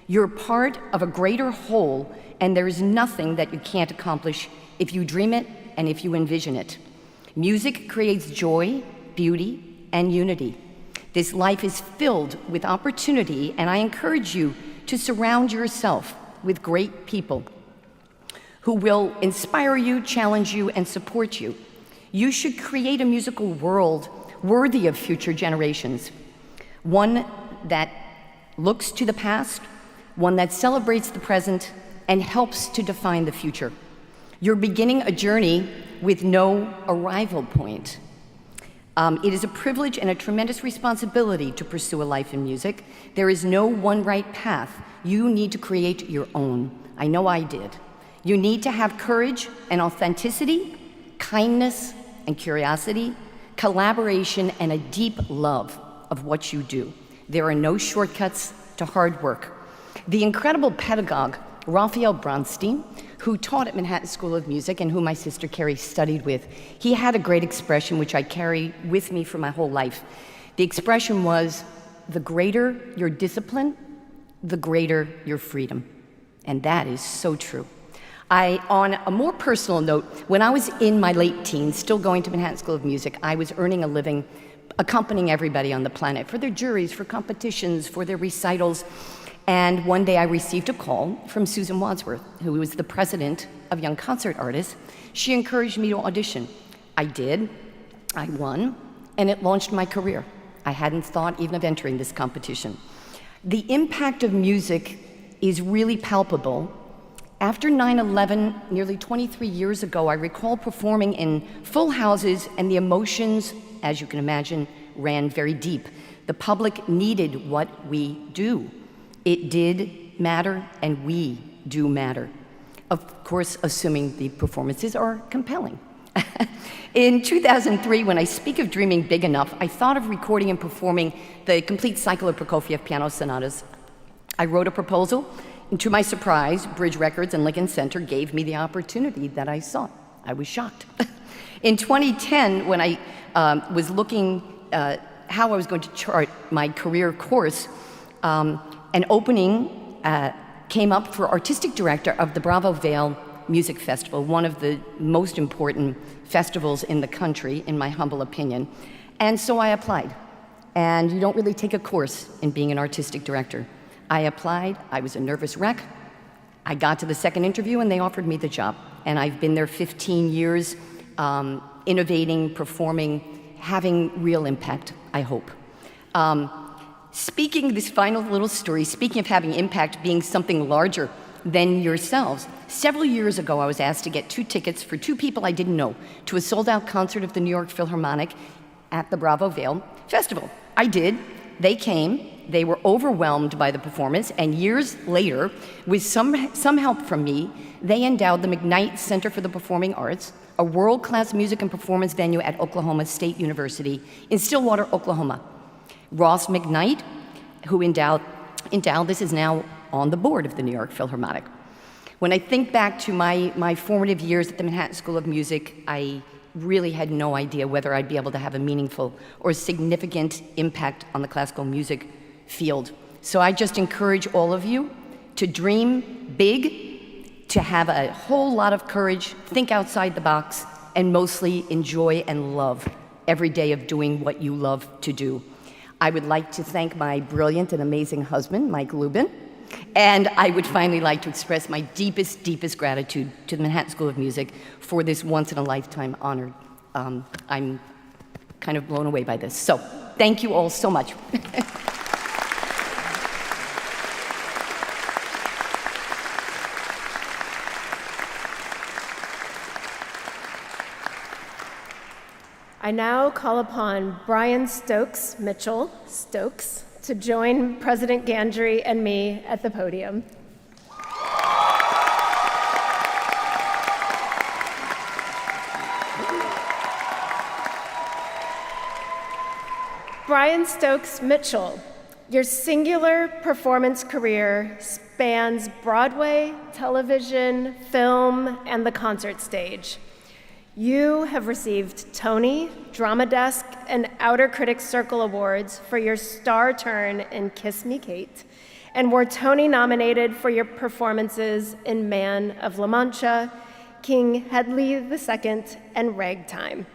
You're part of a greater whole, and there is nothing that you can't accomplish if you dream it and if you envision it. Music creates joy, beauty, and unity. This life is filled with opportunity, and I encourage you to surround yourself with great people who will inspire you, challenge you, and support you. You should create a musical world worthy of future generations, one that looks to the past, one that celebrates the present, and helps to define the future. You're beginning a journey with no arrival point. It is a privilege and a tremendous responsibility to pursue a life in music. There is no one right path. You need to create your own. I know I did. You need to have courage and authenticity, kindness and curiosity, collaboration, and a deep love of what you do. There are no shortcuts to hard work. The incredible pedagogue, Raphael Bronstein, who taught at Manhattan School of Music and who my sister Carrie studied with, he had a great expression which I carry with me for my whole life. The expression was, the greater your discipline, the greater your freedom. And that is so true. On a more personal note, when I was in my late teens, still going to Manhattan School of Music, I was earning a living accompanying everybody on the planet for their juries, for competitions, for their recitals. And one day I received a call from Susan Wadsworth, who was the president of Young Concert Artists. She encouraged me to audition. I did, I won, and it launched my career. I hadn't thought even of entering this competition. The impact of music is really palpable, After 9/11, nearly 23 years ago, I recall performing in full houses, and the emotions, as you can imagine, ran very deep. The public needed what we do. It did matter, and we do matter. Of course, assuming the performances are compelling. In 2003, when I speak of dreaming big enough, I thought of recording and performing the complete cycle of Prokofiev piano sonatas. I wrote a proposal, and to my surprise, Bridge Records and Lincoln Center gave me the opportunity that I sought. I was shocked. In 2010, when I was looking how I was going to chart my career course, an opening came up for artistic director of the Bravo Vale Music Festival, one of the most important festivals in the country, in my humble opinion. And so I applied. And you don't really take a course in being an artistic director. I applied, I was a nervous wreck. I got to the second interview and they offered me the job. And I've been there 15 years, innovating, performing, having real impact, I hope. Speaking this final little story, speaking of having impact being something larger than yourselves, several years ago I was asked to get 2 tickets for 2 people I didn't know to a sold-out concert of the New York Philharmonic at the Bravo Vale Festival. I did. They came. They were overwhelmed by the performance, and years later, with some help from me, they endowed the McKnight Center for the Performing Arts, a world-class music and performance venue at Oklahoma State University in Stillwater, Oklahoma. Ross McKnight, who endowed this, is now on the board of the New York Philharmonic. When I think back to my formative years at the Manhattan School of Music, I really had no idea whether I'd be able to have a meaningful or significant impact on the classical music field. So I just encourage all of you to dream big, to have a whole lot of courage, think outside the box, and mostly enjoy and love every day of doing what you love to do. I would like to thank my brilliant and amazing husband, Mike Lubin, and I would finally like to express my deepest, deepest gratitude to the Manhattan School of Music for this once-in-a-lifetime honor. I'm kind of blown away by this. So, thank you all so much. I now call upon Brian Stokes Mitchell, Stokes, to join President Gandry and me at the podium. Brian Stokes Mitchell, your singular performance career spans Broadway, television, film, and the concert stage. You have received Tony, Drama Desk, and Outer Critics Circle Awards for your star turn in Kiss Me, Kate, and were Tony nominated for your performances in Man of La Mancha, King Hedley II, and Ragtime.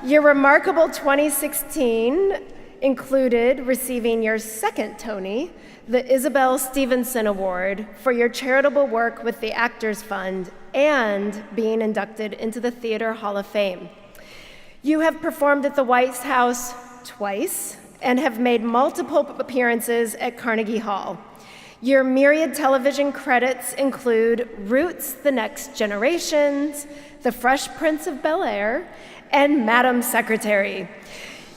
Your remarkable 2016 included receiving your second Tony, the Isabel Stevenson Award, for your charitable work with the Actors Fund and being inducted into the Theater Hall of Fame. You have performed at the White House twice and have made multiple appearances at Carnegie Hall. Your myriad television credits include Roots, The Next Generations, The Fresh Prince of Bel-Air, and Madam Secretary.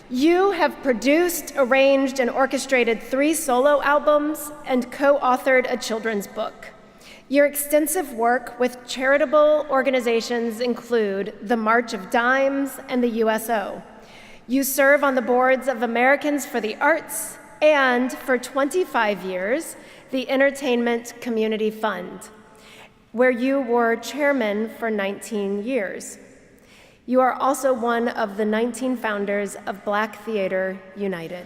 You have produced, arranged, and orchestrated 3 solo albums and co-authored a children's book. Your extensive work with charitable organizations include the March of Dimes and the USO. You serve on the boards of Americans for the Arts and, for 25 years, the Entertainment Community Fund, where you were chairman for 19 years. You are also one of the 19 founders of Black Theater United.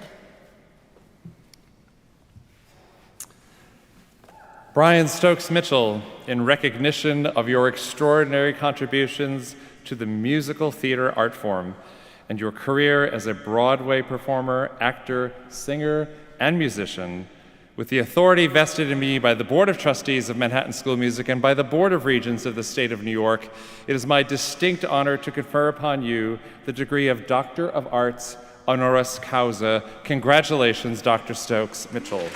Brian Stokes Mitchell, in recognition of your extraordinary contributions to the musical theater art form and your career as a Broadway performer, actor, singer, and musician, with the authority vested in me by the Board of Trustees of Manhattan School of Music and by the Board of Regents of the State of New York, it is my distinct honor to confer upon you the degree of Doctor of Arts honoris causa. Congratulations, Dr. Stokes Mitchell.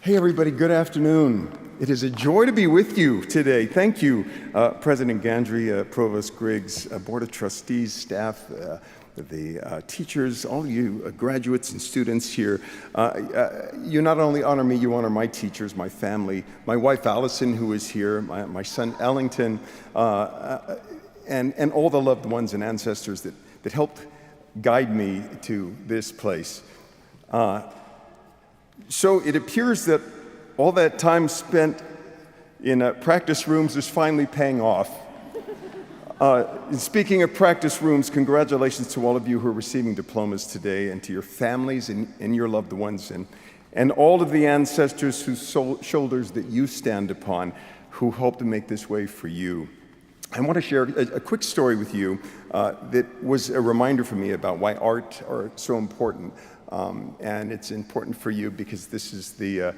Hey everybody, good afternoon. It is a joy to be with you today. Thank you, President Gandry, Provost Griggs, Board of Trustees, staff, the teachers, all of you graduates and students here. You not only honor me, you honor my teachers, my family, my wife Allison, who is here, my son Ellington, and all the loved ones and ancestors that helped guide me to this place. So it appears that all that time spent in practice rooms is finally paying off. Speaking of practice rooms, congratulations to all of you who are receiving diplomas today, and to your families and your loved ones, and all of the ancestors whose shoulders that you stand upon, who helped to make this way for you. I want to share a quick story with you that was a reminder for me about why art are so important. And it's important for you because this is the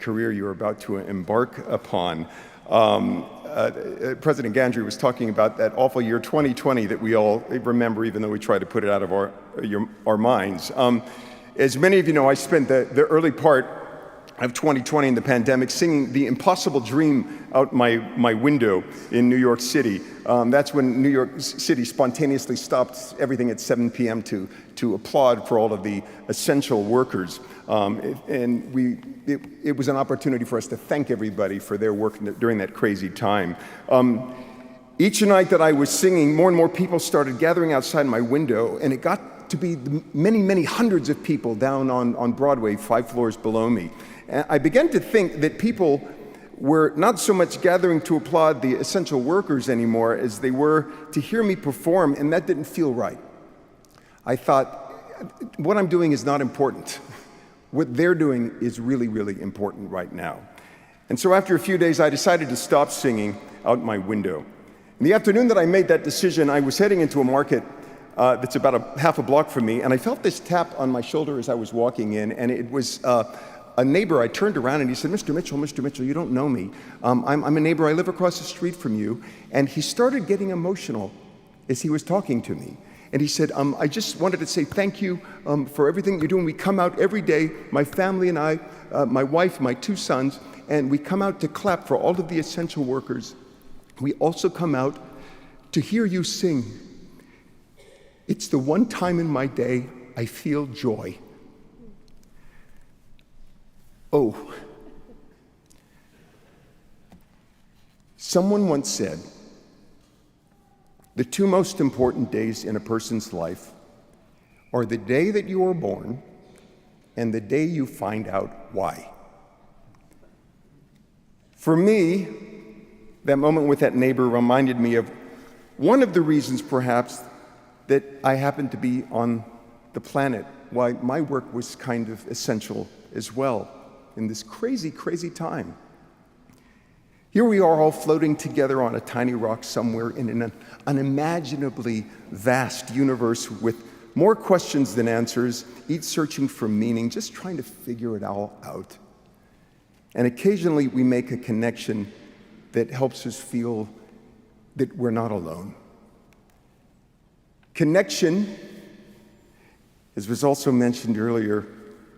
career you're about to embark upon. President Gandry was talking about that awful year 2020 that we all remember, even though we try to put it out of our minds. As many of you know, I spent the early part of 2020 in the pandemic singing The Impossible Dream out my window in New York City. That's when New York City spontaneously stopped everything at 7 p.m. to applaud for all of the essential workers. And it was an opportunity for us to thank everybody for their work during that crazy time. Each night that I was singing, more and more people started gathering outside my window, and it got to be many, many hundreds of people down on Broadway, 5 floors below me. And I began to think that people were not so much gathering to applaud the essential workers anymore as they were to hear me perform, and that didn't feel right. I thought, what I'm doing is not important. What they're doing is really, really important right now. And so after a few days, I decided to stop singing out my window. In the afternoon that I made that decision, I was heading into a market that's about a half a block from me, and I felt this tap on my shoulder as I was walking in, and it was a neighbor. I turned around and he said, Mr. Mitchell, you don't know me. I'm a neighbor. I live across the street from you. And he started getting emotional as he was talking to me. And he said, I just wanted to say thank you for everything you're doing. We come out every day, my family and I, my wife, my 2 sons, and we come out to clap for all of the essential workers. We also come out to hear you sing. It's the one time in my day I feel joy. Oh, someone once said, the 2 most important days in a person's life are the day that you are born and the day you find out why. For me, that moment with that neighbor reminded me of one of the reasons, perhaps, that I happened to be on the planet, why my work was kind of essential as well in this crazy, crazy time. Here we are all floating together on a tiny rock somewhere in an unimaginably vast universe with more questions than answers, each searching for meaning, just trying to figure it all out. And occasionally we make a connection that helps us feel that we're not alone. Connection, as was also mentioned earlier,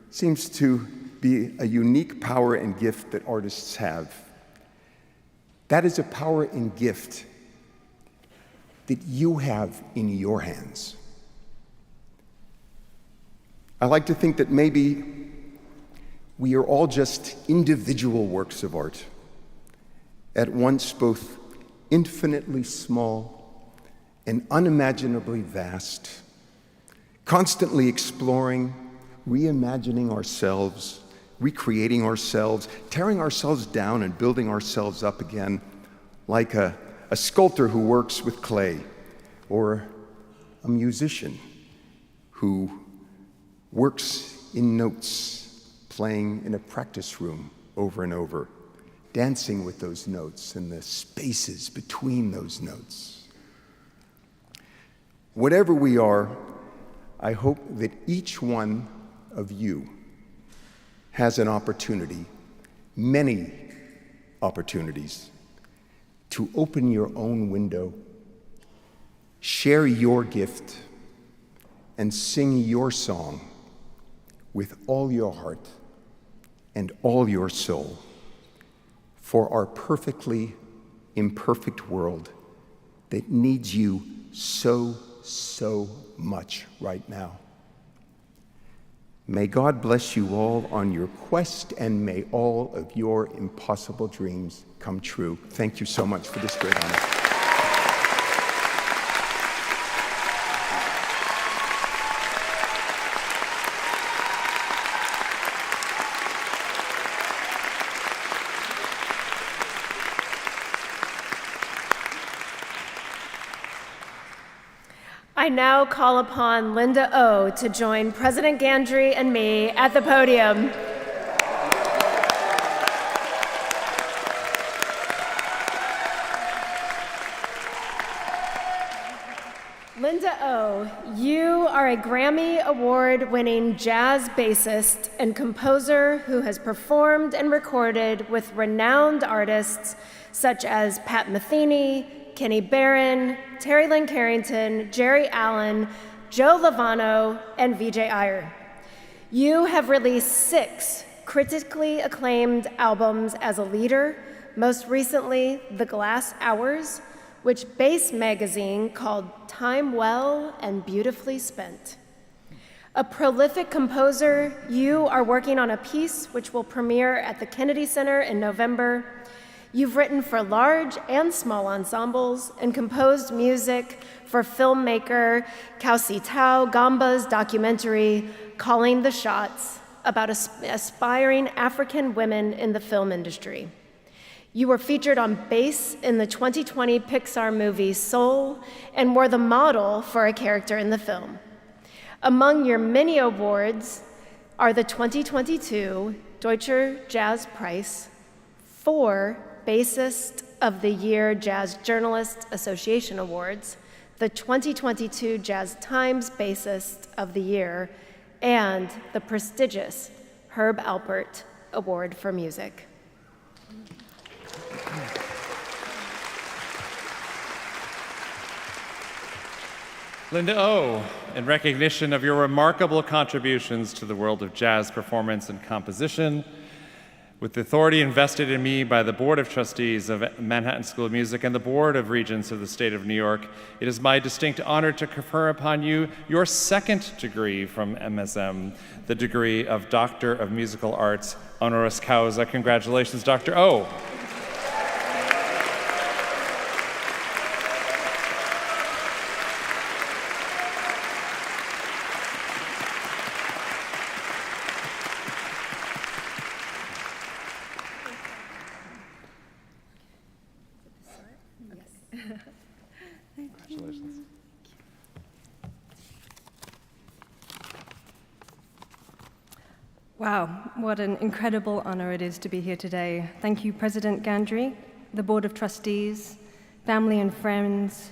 seems to be a unique power and gift that artists have. That is a power and gift that you have in your hands. I like to think that maybe we are all just individual works of art, at once both infinitely small and unimaginably vast, constantly exploring, reimagining ourselves, recreating ourselves, tearing ourselves down and building ourselves up again, like a sculptor who works with clay, or a musician who works in notes, playing in a practice room over and over, dancing with those notes and the spaces between those notes. Whatever we are, I hope that each one of you has an opportunity, many opportunities, to open your own window, share your gift, and sing your song with all your heart and all your soul for our perfectly imperfect world that needs you so, so much right now. May God bless you all on your quest, and may all of your impossible dreams come true. Thank you so much for this great honor. I now call upon Linda O to join President Gandry and me at the podium. Linda O, you are a Grammy Award-winning jazz bassist and composer who has performed and recorded with renowned artists such as Pat Metheny, Kenny Barron, Terry Lynn Carrington, Jerry Allen, Joe Lovano, and Vijay Iyer. You have released 6 critically acclaimed albums as a leader, most recently The Glass Hours, which Bass magazine called Time Well and Beautifully Spent. A prolific composer, you are working on a piece which will premiere at the Kennedy Center in November. You've written for large and small ensembles and composed music for filmmaker Kausi Tao Gamba's documentary, Calling the Shots, about aspiring African women in the film industry. You were featured on bass in the 2020 Pixar movie Soul and were the model for a character in the film. Among your many awards are the 2022 Deutscher Jazz Preis, 4 Bassist of the Year Jazz Journalists Association Awards, the 2022 Jazz Times Bassist of the Year, and the prestigious Herb Alpert Award for Music. Linda O, in recognition of your remarkable contributions to the world of jazz performance and composition, with the authority invested in me by the Board of Trustees of Manhattan School of Music and the Board of Regents of the State of New York, it is my distinct honor to confer upon you your 2nd degree from MSM, the degree of Doctor of Musical Arts, honoris causa. Congratulations, Dr. O. Congratulations. Wow, what an incredible honor it is to be here today. Thank you, President Gandry, the Board of Trustees, family and friends,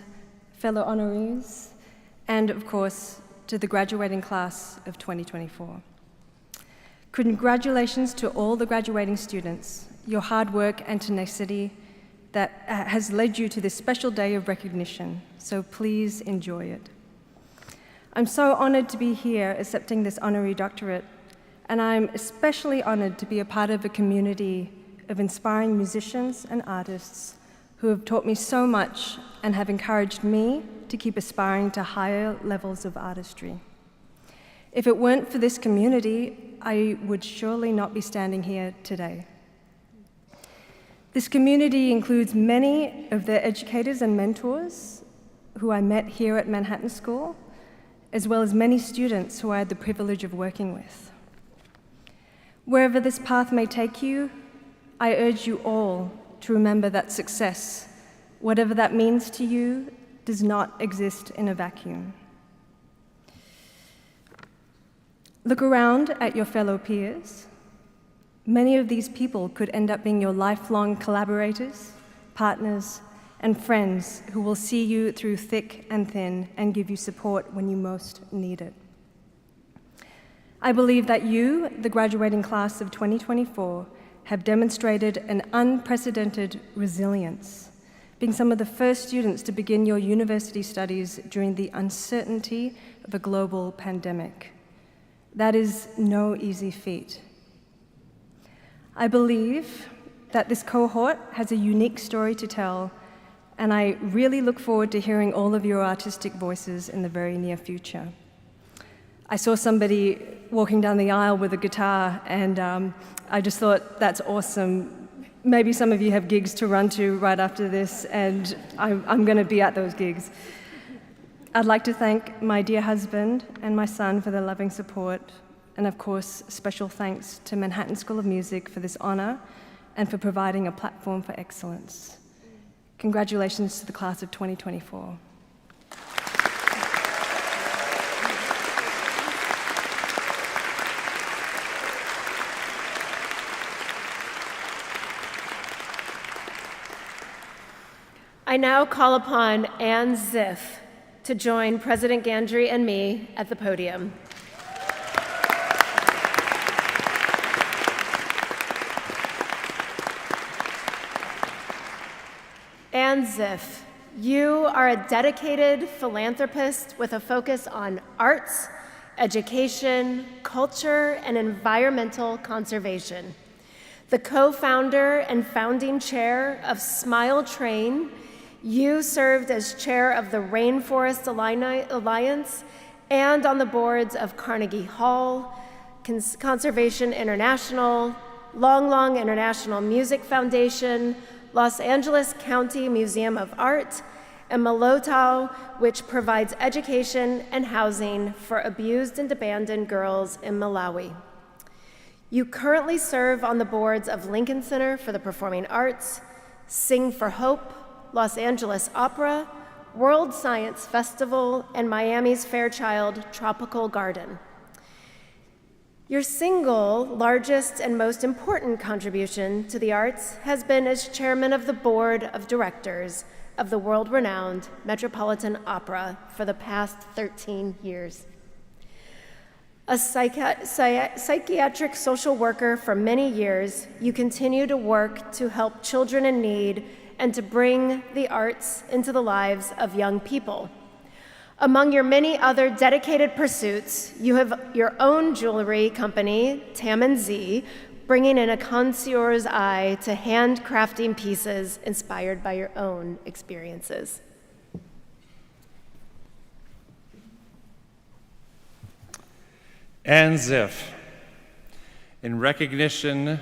fellow honorees, and of course, to the graduating class of 2024. Congratulations to all the graduating students. Your hard work and tenacity that has led you to this special day of recognition, so please enjoy it. I'm so honored to be here accepting this honorary doctorate, and I'm especially honored to be a part of a community of inspiring musicians and artists who have taught me so much and have encouraged me to keep aspiring to higher levels of artistry. If it weren't for this community, I would surely not be standing here today. This community includes many of the educators and mentors who I met here at Manhattan School, as well as many students who I had the privilege of working with. Wherever this path may take you, I urge you all to remember that success, whatever that means to you, does not exist in a vacuum. Look around at your fellow peers. Many of these people could end up being your lifelong collaborators, partners, and friends who will see you through thick and thin and give you support when you most need it. I believe that you, the graduating class of 2024, have demonstrated an unprecedented resilience, being some of the first students to begin your university studies during the uncertainty of a global pandemic. That is no easy feat. I believe that this cohort has a unique story to tell, and I really look forward to hearing all of your artistic voices in the very near future. I saw somebody walking down the aisle with a guitar, and I just thought, that's awesome. Maybe some of you have gigs to run to right after this, and I'm going to be at those gigs. I'd like to thank my dear husband and my son for their loving support, and of course, special thanks to Manhattan School of Music for this honor and for providing a platform for excellence. Congratulations to the class of 2024. I now call upon Ann Ziff to join President Gandry and me at the podium. Ann Ziff, you are a dedicated philanthropist with a focus on arts, education, culture, and environmental conservation. The co-founder and founding chair of Smile Train, you served as chair of the Rainforest Alliance and on the boards of Carnegie Hall, Conservation International, Long Long International Music Foundation, Los Angeles County Museum of Art, and Malotau, which provides education and housing for abused and abandoned girls in Malawi. You currently serve on the boards of Lincoln Center for the Performing Arts, Sing for Hope, Los Angeles Opera, World Science Festival, and Miami's Fairchild Tropical Garden. Your single largest and most important contribution to the arts has been as chairman of the board of directors of the world-renowned Metropolitan Opera for the past 13 years. A psychiatric social worker for many years, you continue to work to help children in need and to bring the arts into the lives of young people. Among your many other dedicated pursuits, you have your own jewelry company, Tam & Z, bringing in a connoisseur's eye to handcrafting pieces inspired by your own experiences. Ann Ziff, in recognition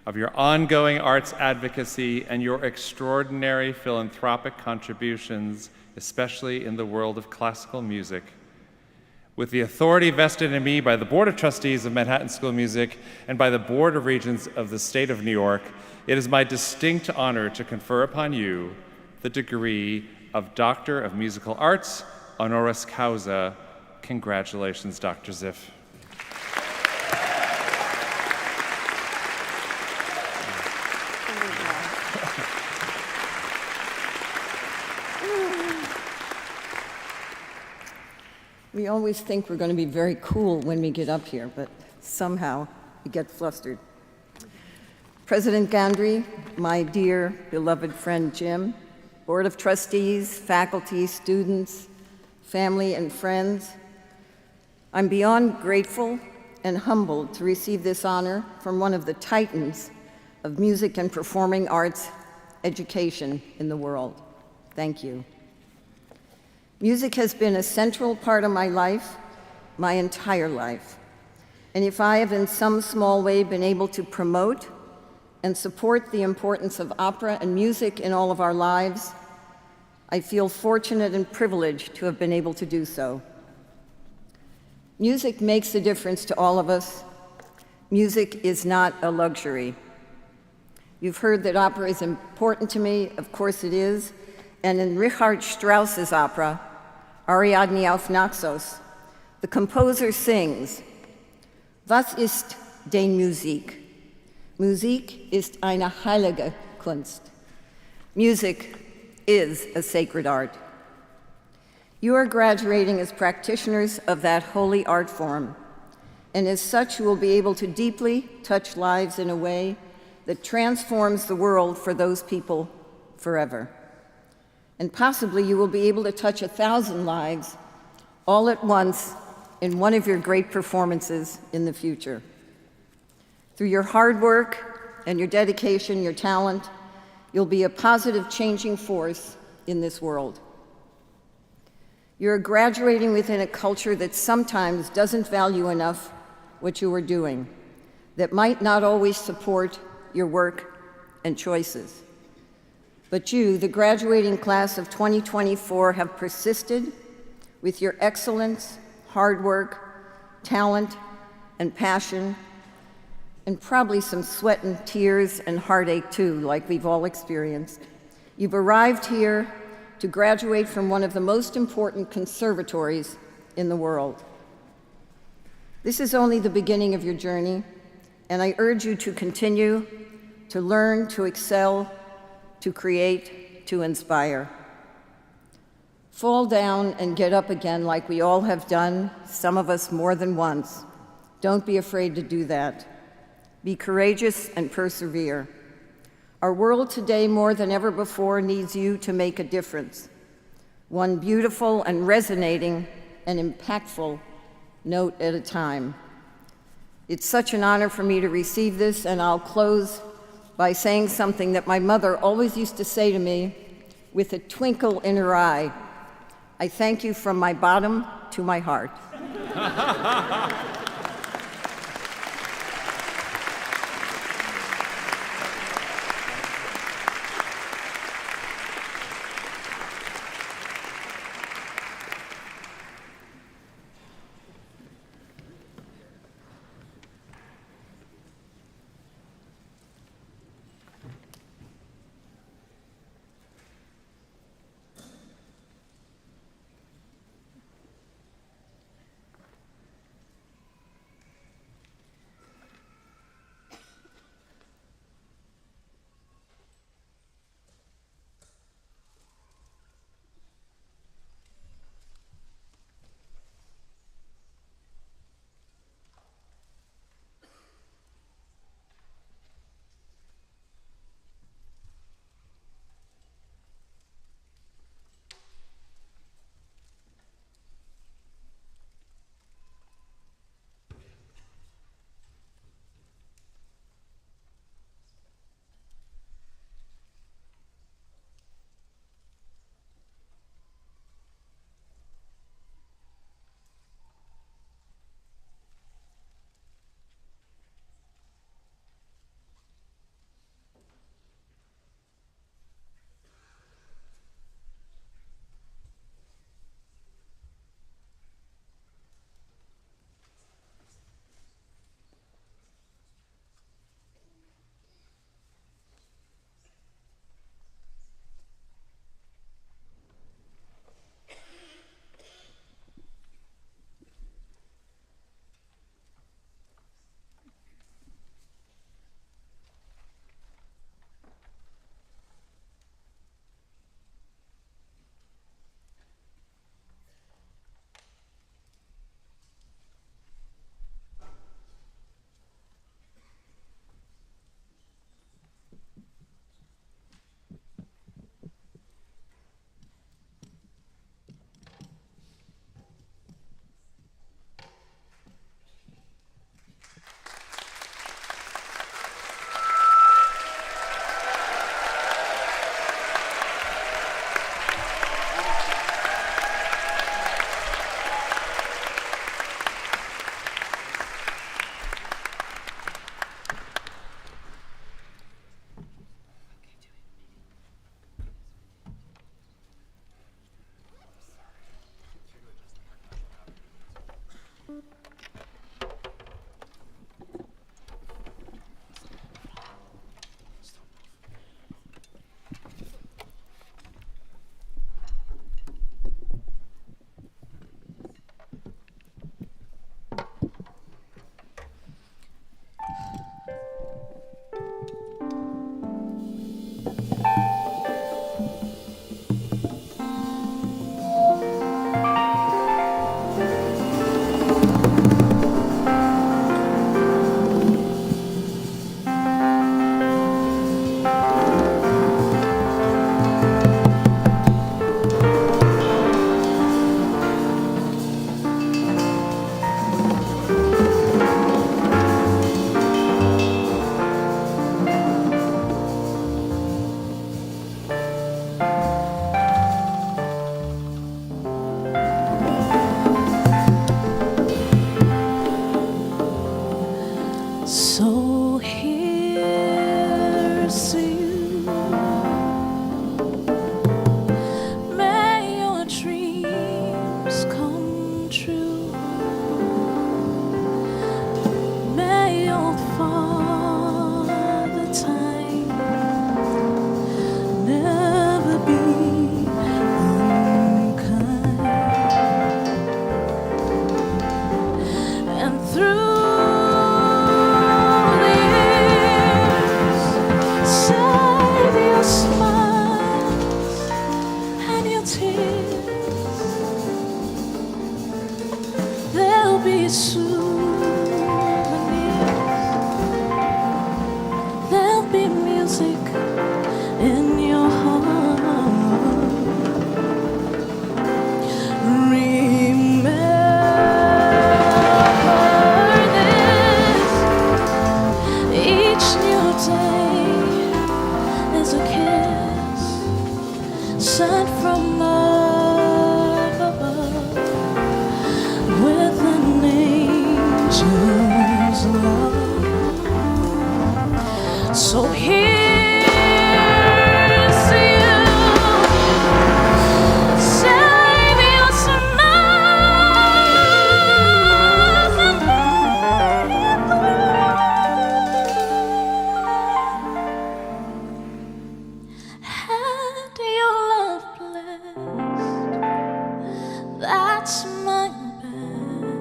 of your ongoing arts advocacy and your extraordinary philanthropic contributions, especially in the world of classical music, with the authority vested in me by the Board of Trustees of Manhattan School of Music and by the Board of Regents of the State of New York, it is my distinct honor to confer upon you the degree of Doctor of Musical Arts, honoris causa. Congratulations, Dr. Ziff. We always think we're going to be very cool when we get up here, but somehow we get flustered. President Gandry, my dear beloved friend Jim, Board of Trustees, faculty, students, family, and friends, I'm beyond grateful and humbled to receive this honor from one of the titans of music and performing arts education in the world. Thank you. Music has been a central part of my life, my entire life. And if I have in some small way been able to promote and support the importance of opera and music in all of our lives, I feel fortunate and privileged to have been able to do so. Music makes a difference to all of us. Music is not a luxury. You've heard that opera is important to me. Of course it is. And in Richard Strauss's opera, Ariadne auf Naxos, the composer sings, "Was ist denn Musik? Musik ist eine heilige Kunst." Music is a sacred art. You are graduating as practitioners of that holy art form, and as such you will be able to deeply touch lives in a way that transforms the world for those people forever. and possibly you will be able to touch 1,000 lives all at once in one of your great performances in the future. Through your hard work and your dedication, your talent, you'll be a positive changing force in this world. You're graduating within a culture that sometimes doesn't value enough what you are doing, that might not always support your work and choices. But you, the graduating class of 2024, have persisted with your excellence, hard work, talent, and passion, and probably some sweat and tears and heartache too, like we've all experienced. You've arrived here to graduate from one of the most important conservatories in the world. This is only the beginning of your journey, and I urge you to continue to learn, to excel, to create, to inspire. Fall down and get up again like we all have done, some of us more than once. Don't be afraid to do that. Be courageous and persevere. Our world today, more than ever before, needs you to make a difference. One beautiful and resonating and impactful note at a time. It's such an honor for me to receive this, and I'll close by saying something that my mother always used to say to me with a twinkle in her eye. I thank you from my bottom to my heart. be souvenirs. There'll be music in your heart. Remember this. Each new day is a kiss sent from up above with an angel's love. So here's to you. Save your smiles and had your love blessed. That's my best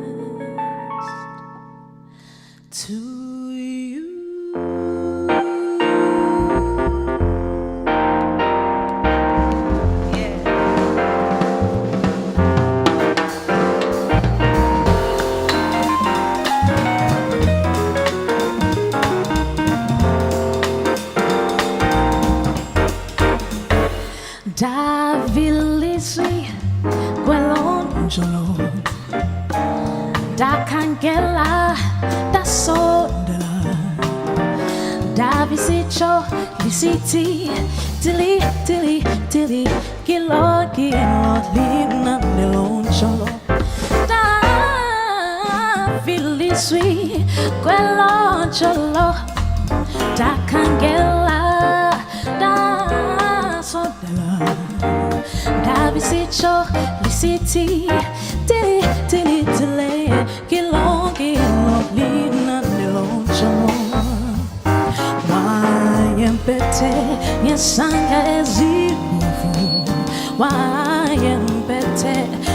to you. Da villisi quell'angelo, da candela, da sondela, da visiccio, visiti, tili, tili, tili, chilo, lina nell'angelo. Da villisi quell'angelo, da candela, da sondela, da visiccio, visiti, tili, tili, tili, chilo, lina nell'angelo. Wayempete ngesanga ezibuvu, wayempete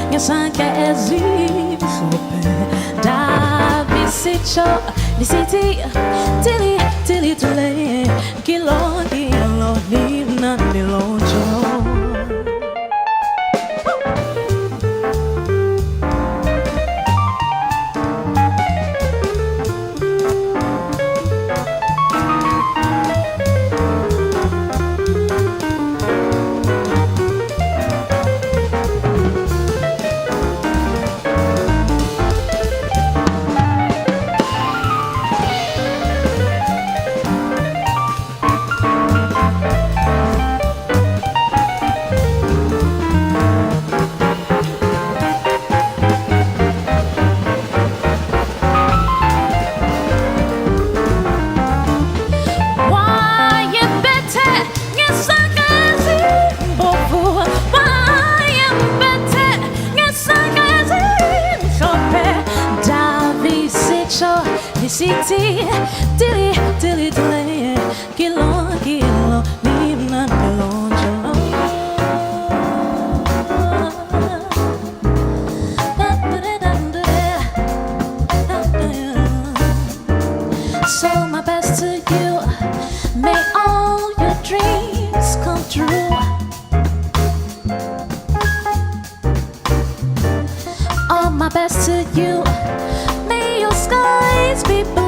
ngesanga ezimhlophe, da visiccio, visiti, tili, tili, tili, chilo, lina nell'angelo. Visiti, tili, tili, tili, chilo, lina nell'angelo. So my best to you, may all your dreams come true. All my best to you, may your skies be blue.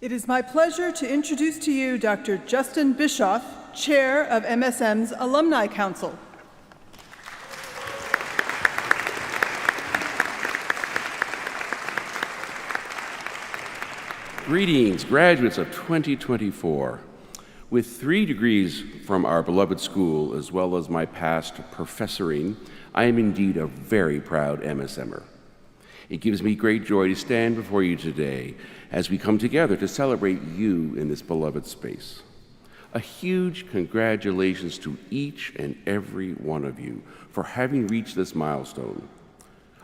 It is my pleasure to introduce to you Dr. Justin Bischoff, Chair of MSM's Alumni Council. Greetings, graduates of 2024. With 3 degrees from our beloved school, as well as my past professoring, I am indeed a very proud MSMer. It gives me great joy to stand before you today as we come together to celebrate you in this beloved space. A huge congratulations to each and every one of you for having reached this milestone.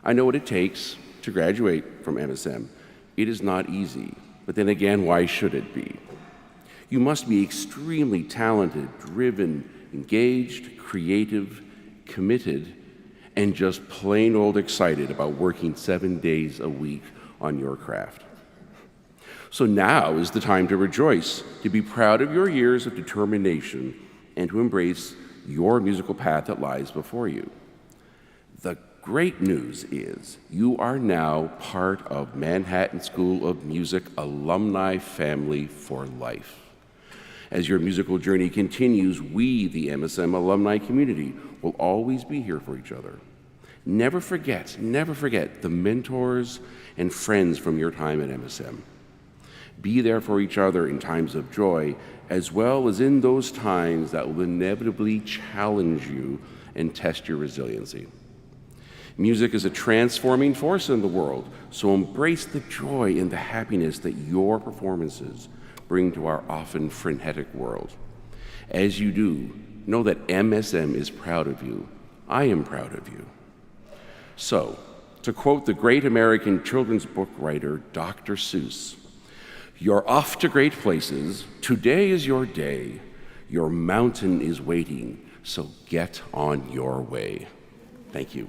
I know what it takes to graduate from MSM. It is not easy, but then again, why should it be? You must be extremely talented, driven, engaged, creative, committed, and just plain old excited about working 7 days a week on your craft. So now is the time to rejoice, to be proud of your years of determination, and to embrace your musical path that lies before you. The great news is you are now part of Manhattan School of Music alumni family for life. As your musical journey continues, we, the MSM alumni community, will always be here for each other. Never forget the mentors and friends from your time at MSM. Be there for each other in times of joy, as well as in those times that will inevitably challenge you and test your resiliency. Music is a transforming force in the world, so embrace the joy and the happiness that your performances bring to our often frenetic world. As you do, know that MSM is proud of you. I am proud of you. So, to quote the great American children's book writer, Dr. Seuss, "You're off to great places. Today is your day. Your mountain is waiting, so get on your way." Thank you.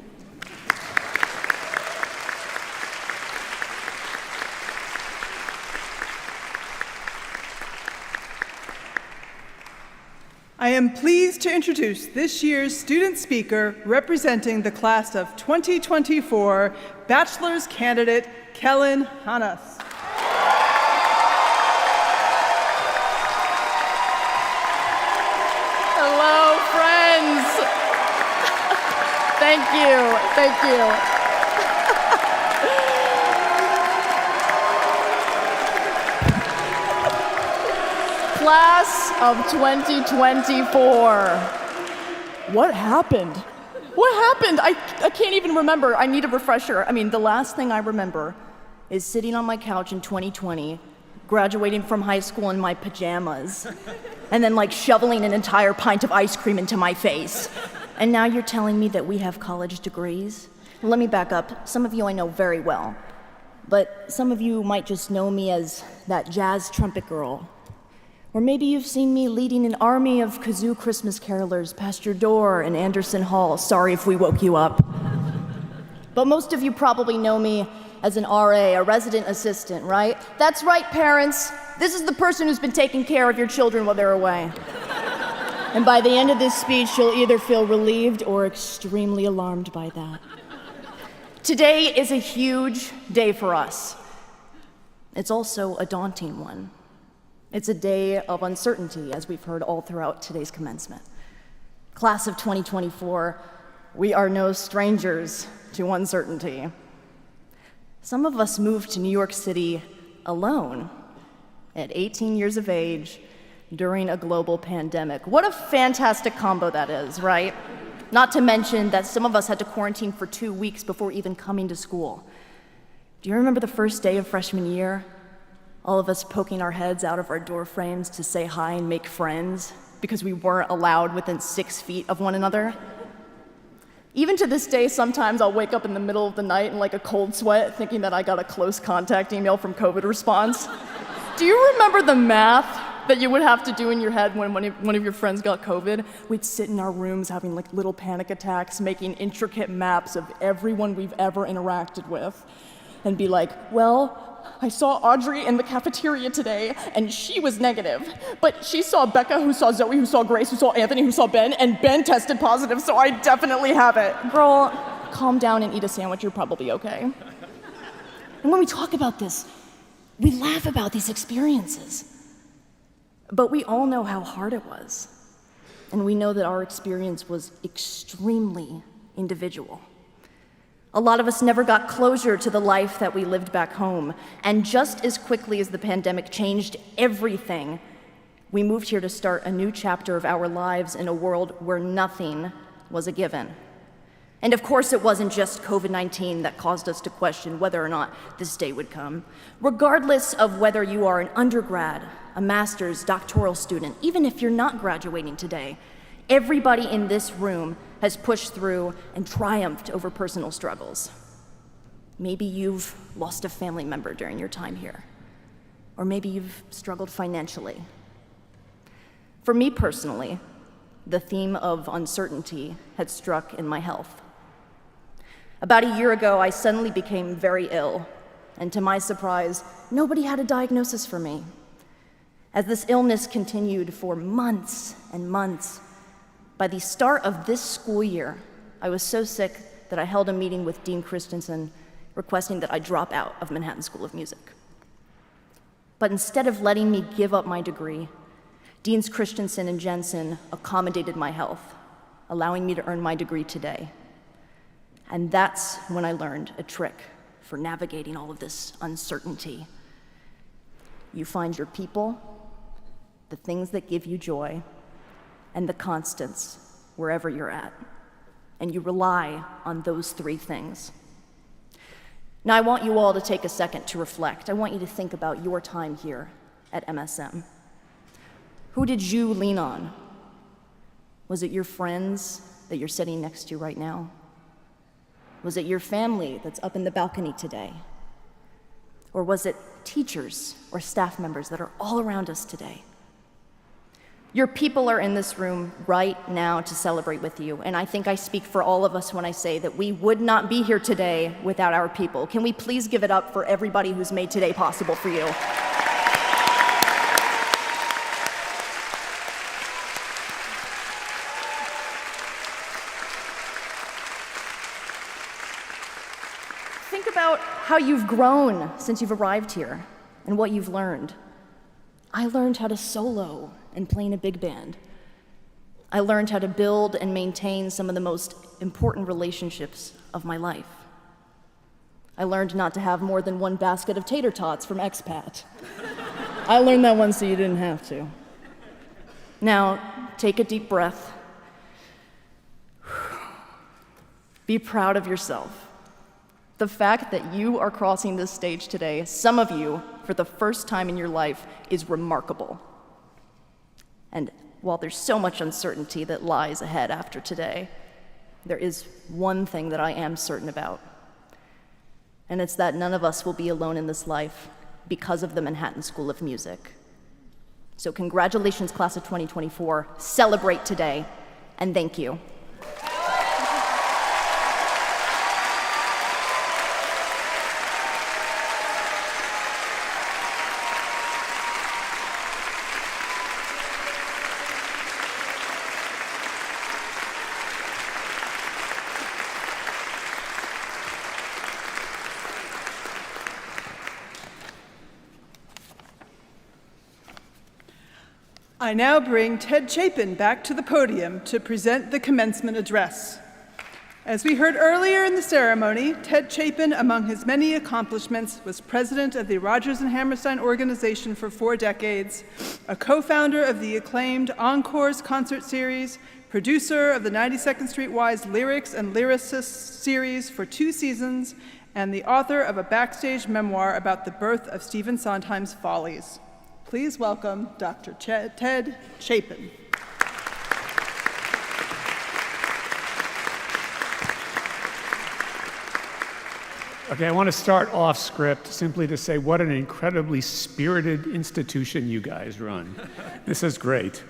I am pleased to introduce this year's student speaker representing the class of 2024, bachelor's candidate Kellen Hannes. Hello, friends. Thank you. Class of 2024. What happened? I can't even remember. I need a refresher. I mean, the last thing I remember is sitting on my couch in 2020, graduating from high school in my pajamas, and then shoveling an entire pint of ice cream into my face. And now you're telling me that we have college degrees? Let me back up. Some of you I know very well, but some of you might just know me as that jazz trumpet girl. Or maybe you've seen me leading an army of kazoo Christmas carolers past your door in Anderson Hall. Sorry if we woke you up. But most of you probably know me as an RA, a resident assistant, right? That's right, parents. This is the person who's been taking care of your children while they're away. And by the end of this speech, you'll either feel relieved or extremely alarmed by that. Today is a huge day for us. It's also a daunting one. It's a day of uncertainty, as we've heard all throughout today's commencement. Class of 2024, we are no strangers to uncertainty. Some of us moved to New York City alone at 18 years of age during a global pandemic. What a fantastic combo that is, right? Not to mention that some of us had to quarantine for 2 weeks before even coming to school. Do you remember the first day of freshman year? All of us poking our heads out of our door frames to say hi and make friends because we weren't allowed within 6 feet of one another. Even to this day, sometimes I'll wake up in the middle of the night in a cold sweat thinking that I got a close contact email from COVID response. Do you remember the math that you would have to do in your head when one of your friends got COVID? We'd sit in our rooms having little panic attacks, making intricate maps of everyone we've ever interacted with, and be like, well, I saw Audrey in the cafeteria today, and she was negative. But she saw Becca, who saw Zoe, who saw Grace, who saw Anthony, who saw Ben, and Ben tested positive, so I definitely have it. Girl, calm down and eat a sandwich, you're probably okay. And when we talk about this, We laugh about these experiences, but we all know how hard it was. And we know that our experience was extremely individual. A lot of us never got closure to the life that we lived back home. And just as quickly as the pandemic changed everything, we moved here to start a new chapter of our lives in a world where nothing was a given. And of course, it wasn't just COVID-19 that caused us to question whether or not this day would come. Regardless of whether you are an undergrad, a master's, doctoral student, even if you're not graduating today, everybody in this room has pushed through and triumphed over personal struggles. Maybe you've lost a family member during your time here, or maybe you've struggled financially. For me personally, the theme of uncertainty had struck in my health. About a year ago, I suddenly became very ill, and to my surprise, nobody had a diagnosis for me. As this illness continued for months and months, by the start of this school year, I was so sick that I held a meeting with Dean Christensen requesting that I drop out of Manhattan School of Music. But instead of letting me give up my degree, Deans Christensen and Jensen accommodated my health, allowing me to earn my degree today. And that's when I learned a trick for navigating all of this uncertainty. You find your people, the things that give you joy, and the constants wherever you're at. And you rely on those three things. Now, I want you all to take a second to reflect. I want you to think about your time here at MSM. Who did you lean on? Was it your friends that you're sitting next to right now? Was it your family that's up in the balcony today? Or was it teachers or staff members that are all around us today? Your people are in this room right now to celebrate with you, and I think I speak for all of us when I say that we would not be here today without our people. Can we please give it up for everybody who's made today possible for you? Think about how you've grown since you've arrived here and what you've learned. I learned how to solo and play in a big band. I learned how to build and maintain some of the most important relationships of my life. I learned not to have more than one basket of tater tots from Expat. I learned that one so you didn't have to. Now, take a deep breath. Be proud of yourself. The fact that you are crossing this stage today, some of you, for the first time in your life, is remarkable. And while there's so much uncertainty that lies ahead after today, there is one thing that I am certain about, and it's that none of us will be alone in this life because of the Manhattan School of Music. So congratulations, class of 2024. Celebrate today, and thank you. I now bring Ted Chapin back to the podium to present the commencement address. As we heard earlier in the ceremony, Ted Chapin, among his many accomplishments, was president of the Rodgers and Hammerstein organization for 4 decades, a co-founder of the acclaimed Encores concert series, producer of the 92nd Street Y's Lyrics and Lyricists series for 2 seasons, and the author of a backstage memoir about the birth of Stephen Sondheim's Follies. Please welcome Dr. Ted Chapin. Okay, I want to start off script simply to say what an incredibly spirited institution you guys run. This is great.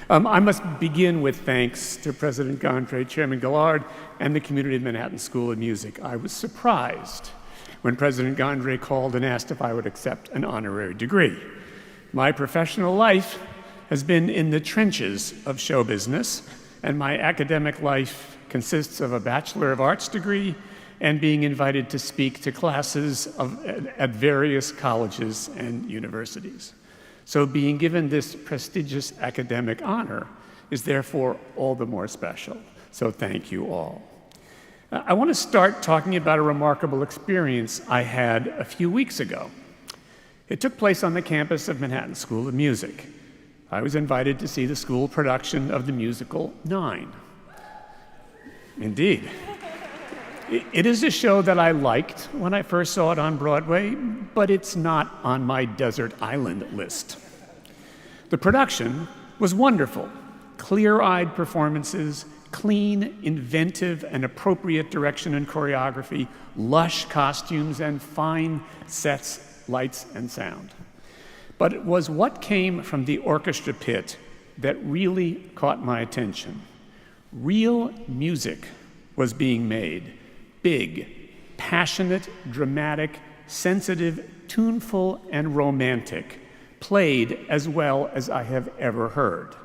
I must begin with thanks to President Gondry, Chairman Gillard, and the community of Manhattan School of Music. I was surprised when President Gondry called and asked if I would accept an honorary degree. My professional life has been in the trenches of show business, and my academic life consists of a Bachelor of Arts degree and being invited to speak to classes at various colleges and universities. So being given this prestigious academic honor is therefore all the more special. So thank you all. I want to start talking about a remarkable experience I had a few weeks ago. It took place on the campus of Manhattan School of Music. I was invited to see the school production of the musical 9. Indeed. It is a show that I liked when I first saw it on Broadway, but it's not on my desert island list. The production was wonderful. Clear-eyed performances, clean, inventive, and appropriate direction and choreography, lush costumes, and fine sets, lights, and sound. But it was what came from the orchestra pit that really caught my attention. Real music was being made. Big, passionate, dramatic, sensitive, tuneful, and romantic, played as well as I have ever heard.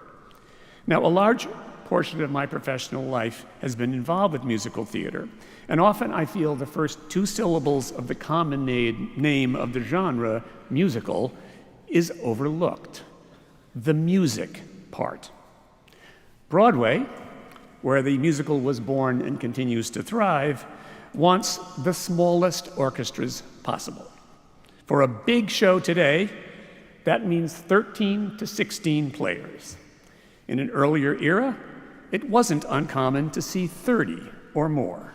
Now, a large portion of my professional life has been involved with musical theater, and often I feel the first 2 syllables of the common name of the genre, musical, is overlooked. The music part. Broadway, where the musical was born and continues to thrive, wants the smallest orchestras possible. For a big show today, that means 13 to 16 players. In an earlier era, it wasn't uncommon to see 30 or more.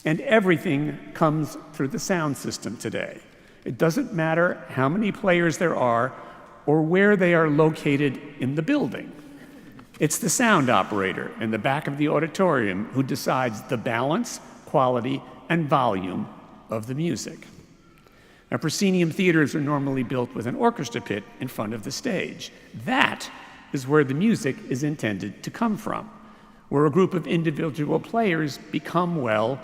And everything comes through the sound system today. It doesn't matter how many players there are or where they are located in the building. It's the sound operator in the back of the auditorium who decides the balance, quality, and volume of the music. Now, proscenium theaters are normally built with an orchestra pit in front of the stage. That is where the music is intended to come from, where a group of individual players become, well,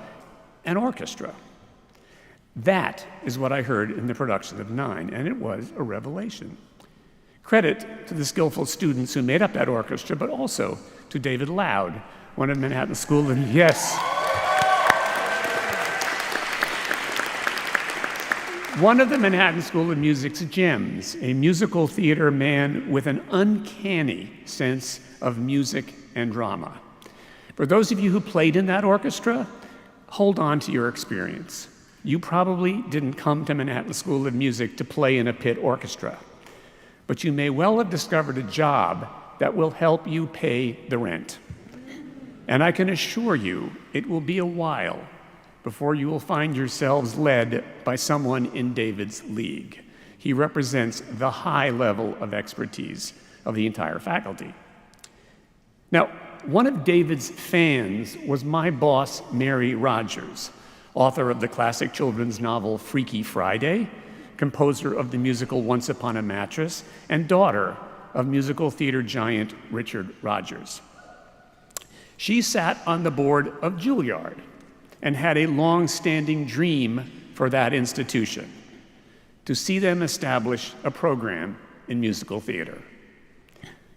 an orchestra. That is what I heard in the production of 9, and it was a revelation. Credit to the skillful students who made up that orchestra, but also to David Loud, one of Manhattan School of, yes. One of the Manhattan School of Music's gems, a musical theater man with an uncanny sense of music and drama. For those of you who played in that orchestra, hold on to your experience. You probably didn't come to Manhattan School of Music to play in a pit orchestra, but you may well have discovered a job that will help you pay the rent. And I can assure you, it will be a while before you will find yourselves led by someone in David's league. He represents the high level of expertise of the entire faculty. Now, one of David's fans was my boss, Mary Rogers, author of the classic children's novel Freaky Friday, composer of the musical Once Upon a Mattress, and daughter of musical theater giant Richard Rogers. She sat on the board of Juilliard and had a long-standing dream for that institution, to see them establish a program in musical theater.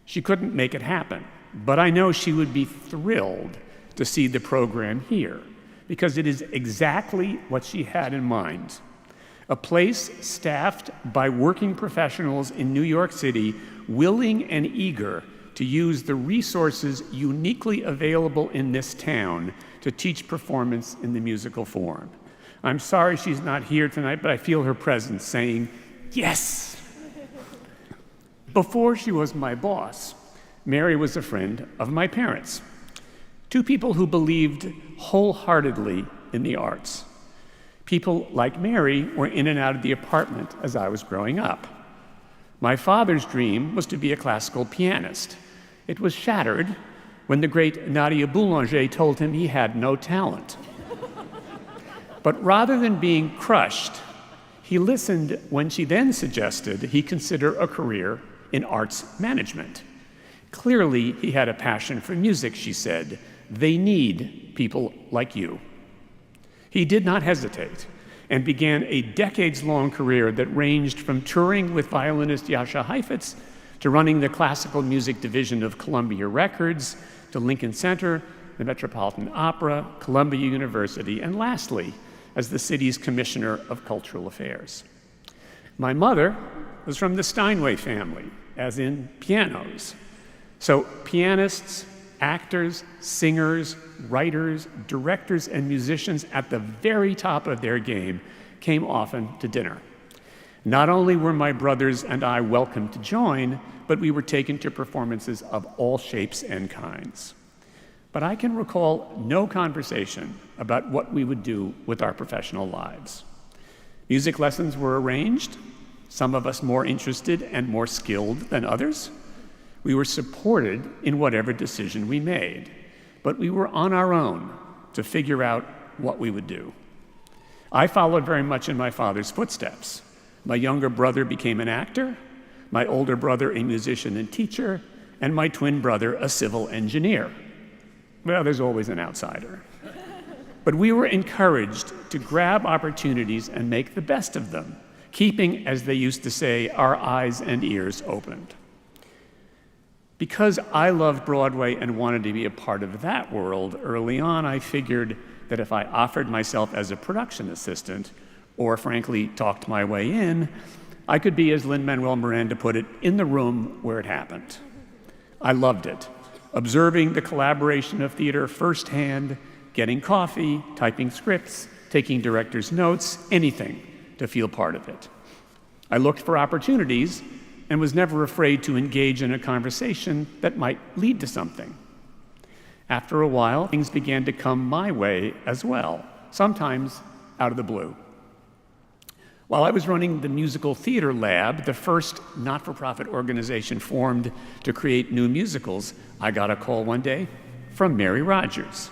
She couldn't make it happen, but I know she would be thrilled to see the program here, because it is exactly what she had in mind. A place staffed by working professionals in New York City, willing and eager to use the resources uniquely available in this town to teach performance in the musical form. I'm sorry she's not here tonight, but I feel her presence saying, yes! Before she was my boss, Mary was a friend of my parents, 2 people who believed wholeheartedly in the arts. People like Mary were in and out of the apartment as I was growing up. My father's dream was to be a classical pianist. It was shattered when the great Nadia Boulanger told him he had no talent. But rather than being crushed, he listened when she then suggested he consider a career in arts management. Clearly, he had a passion for music, she said. They need people like you. He did not hesitate and began a decades-long career that ranged from touring with violinist Jascha Heifetz to running the classical music division of Columbia Records, to Lincoln Center, the Metropolitan Opera, Columbia University, and lastly, as the city's Commissioner of Cultural Affairs. My mother was from the Steinway family, as in pianos. So pianists, actors, singers, writers, directors, and musicians at the very top of their game came often to dinner. Not only were my brothers and I welcome to join, but we were taken to performances of all shapes and kinds. But I can recall no conversation about what we would do with our professional lives. Music lessons were arranged, some of us more interested and more skilled than others. We were supported in whatever decision we made, but we were on our own to figure out what we would do. I followed very much in my father's footsteps. My younger brother became an actor, my older brother a musician and teacher, and my twin brother a civil engineer. Well, there's always an outsider. But we were encouraged to grab opportunities and make the best of them, keeping, as they used to say, our eyes and ears opened. Because I loved Broadway and wanted to be a part of that world, early on I figured that if I offered myself as a production assistant, or frankly talked my way in, I could be, as Lin-Manuel Miranda put it, in the room where it happened. I loved it, observing the collaboration of theater firsthand, getting coffee, typing scripts, taking director's notes, anything to feel part of it. I looked for opportunities and was never afraid to engage in a conversation that might lead to something. After a while, things began to come my way as well, sometimes out of the blue. While I was running the Musical Theater Lab, the first not-for-profit organization formed to create new musicals, I got a call one day from Mary Rogers.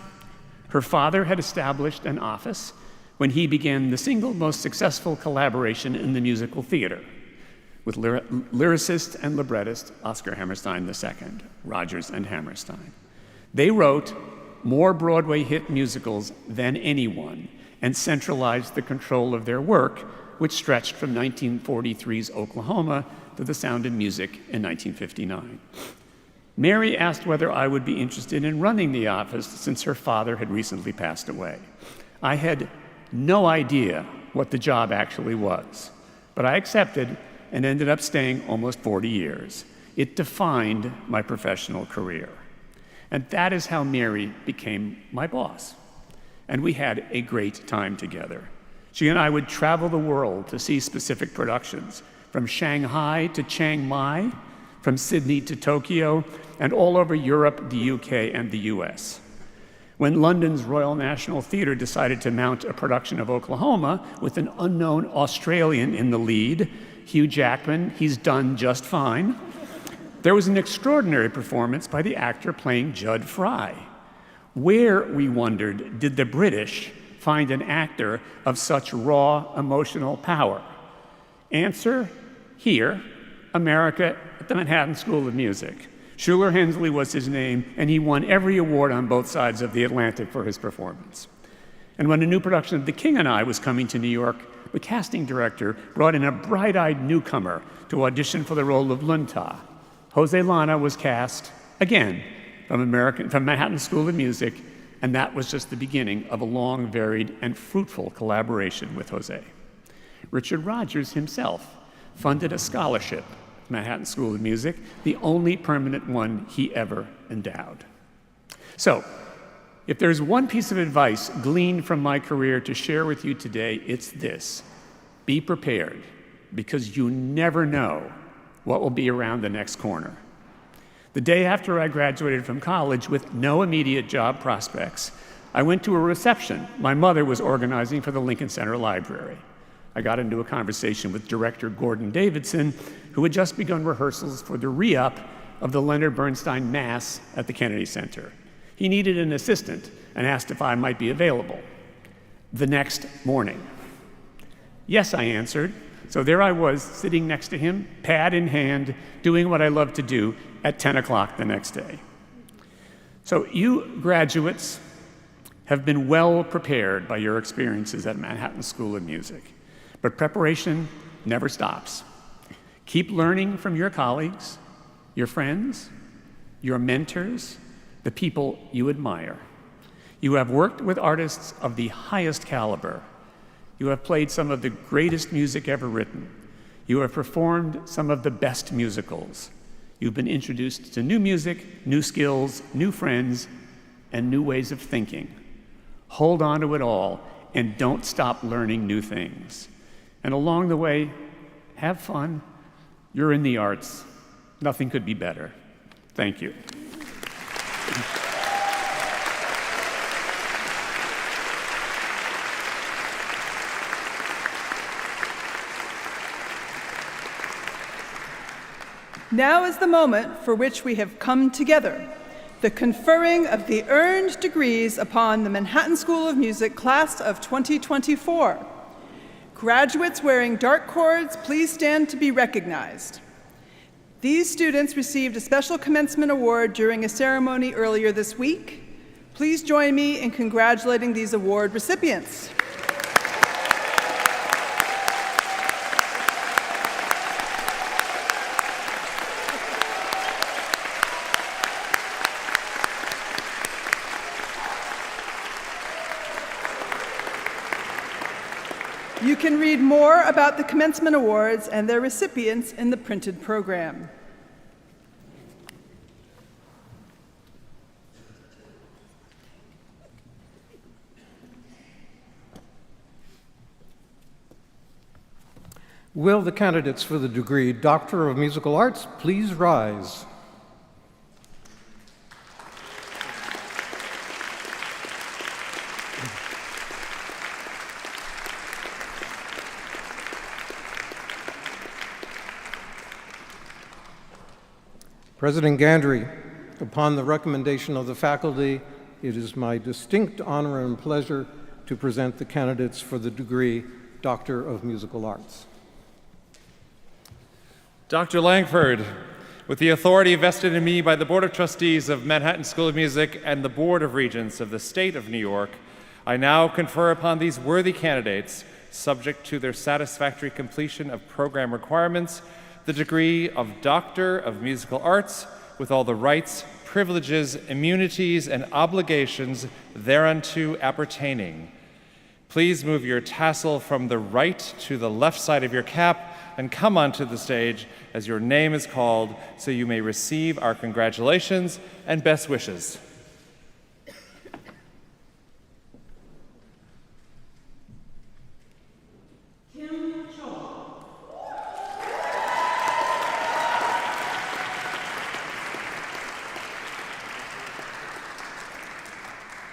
Her father had established an office when he began the single most successful collaboration in the musical theater with lyricist and librettist Oscar Hammerstein II, Rogers and Hammerstein. They wrote more Broadway hit musicals than anyone and centralized the control of their work, which stretched from 1943's Oklahoma to The Sound of Music in 1959. Mary asked whether I would be interested in running the office since her father had recently passed away. I had no idea what the job actually was, but I accepted and ended up staying almost 40 years. It defined my professional career. And that is how Mary became my boss. And we had a great time together. She and I would travel the world to see specific productions, from Shanghai to Chiang Mai, from Sydney to Tokyo, and all over Europe, the UK, and the US. When London's Royal National Theatre decided to mount a production of Oklahoma with an unknown Australian in the lead, Hugh Jackman, he's done just fine, there was an extraordinary performance by the actor playing Judd Fry. Where, we wondered, did the British find an actor of such raw emotional power? Answer, here, America at the Manhattan School of Music. Schuler Hensley was his name, and he won every award on both sides of the Atlantic for his performance. And when a new production of The King and I was coming to New York, the casting director brought in a bright-eyed newcomer to audition for the role of Lunta. Jose Lana was cast, again, from Manhattan School of Music, and that was just the beginning of a long, varied, and fruitful collaboration with Jose. Richard Rogers himself funded a scholarship at Manhattan School of Music, the only permanent one he ever endowed. So, if there's one piece of advice gleaned from my career to share with you today, it's this: be prepared, because you never know what will be around the next corner. The day after I graduated from college with no immediate job prospects, I went to a reception my mother was organizing for the Lincoln Center Library. I got into a conversation with director Gordon Davidson, who had just begun rehearsals for the re-up of the Leonard Bernstein Mass at the Kennedy Center. He needed an assistant and asked if I might be available the next morning. Yes, I answered. So there I was, sitting next to him, pad in hand, doing what I love to do at 10 o'clock the next day. So you graduates have been well prepared by your experiences at Manhattan School of Music, but preparation never stops. Keep learning from your colleagues, your friends, your mentors, the people you admire. You have worked with artists of the highest caliber. You have played some of the greatest music ever written. You have performed some of the best musicals. You've been introduced to new music, new skills, new friends, and new ways of thinking. Hold on to it all and don't stop learning new things. And along the way, have fun. You're in the arts. Nothing could be better. Thank you. Now is the moment for which we have come together, the conferring of the earned degrees upon the Manhattan School of Music class of 2024. Graduates wearing dark cords, please stand to be recognized. These students received a special commencement award during a ceremony earlier this week. Please join me in congratulating these award recipients. You can read more about the Commencement Awards and their recipients in the printed program. Will the candidates for the degree Doctor of Musical Arts please rise? President Gandry, upon the recommendation of the faculty, it is my distinct honor and pleasure to present the candidates for the degree Doctor of Musical Arts. Dr. Langford, with the authority vested in me by the Board of Trustees of Manhattan School of Music and the Board of Regents of the State of New York, I now confer upon these worthy candidates, subject to their satisfactory completion of program requirements, the degree of Doctor of Musical Arts with all the rights, privileges, immunities, and obligations thereunto appertaining. Please move your tassel from the right to the left side of your cap and come onto the stage as your name is called so you may receive our congratulations and best wishes.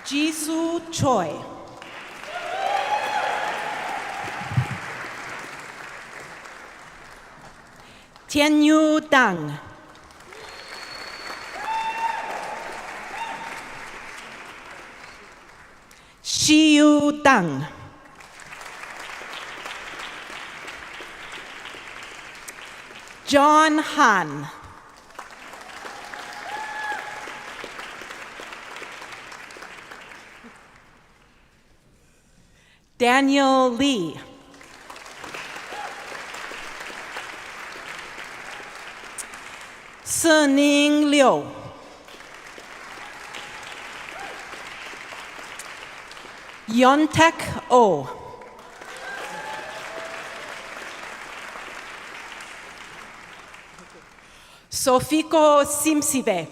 Jisoo Choi. Tianyu Dang. Shiyu Dang. John Han. Daniel Lee. Sening Liu. Yontek O. Sofiko Simsibe.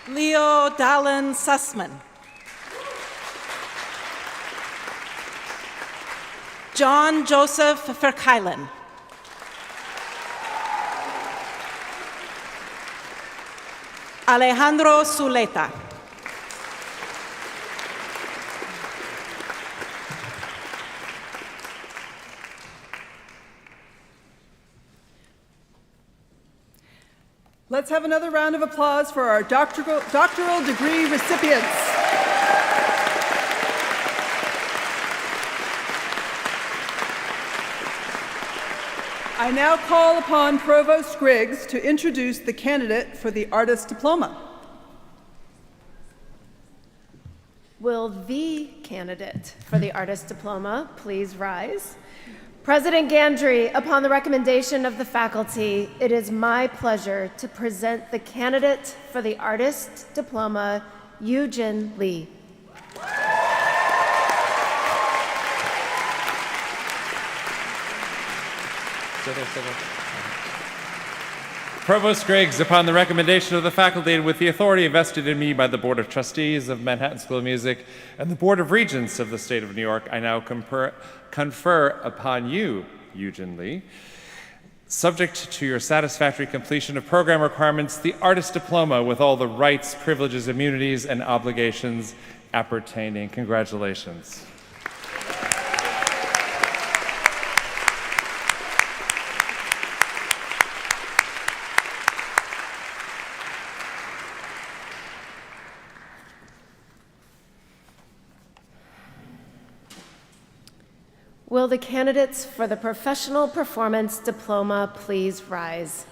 Leo Dallin Sussman. John Joseph Verkeilen. Alejandro Zuleta. Let's have another round of applause for our doctoral degree recipients. I now call upon Provost Griggs to introduce the candidate for the Artist Diploma. Will the candidate for the Artist Diploma please rise? President Gandry, upon the recommendation of the faculty, it is my pleasure to present the candidate for the Artist Diploma, Yoojin Lee. Provost Griggs, upon the recommendation of the faculty and with the authority vested in me by the Board of Trustees of Manhattan School of Music and the Board of Regents of the State of New York, I now confer upon you, Yoojin Lee, subject to your satisfactory completion of program requirements, the Artist Diploma with all the rights, privileges, immunities, and obligations appertaining. Congratulations. Will the candidates for the Professional Performance Diploma please rise?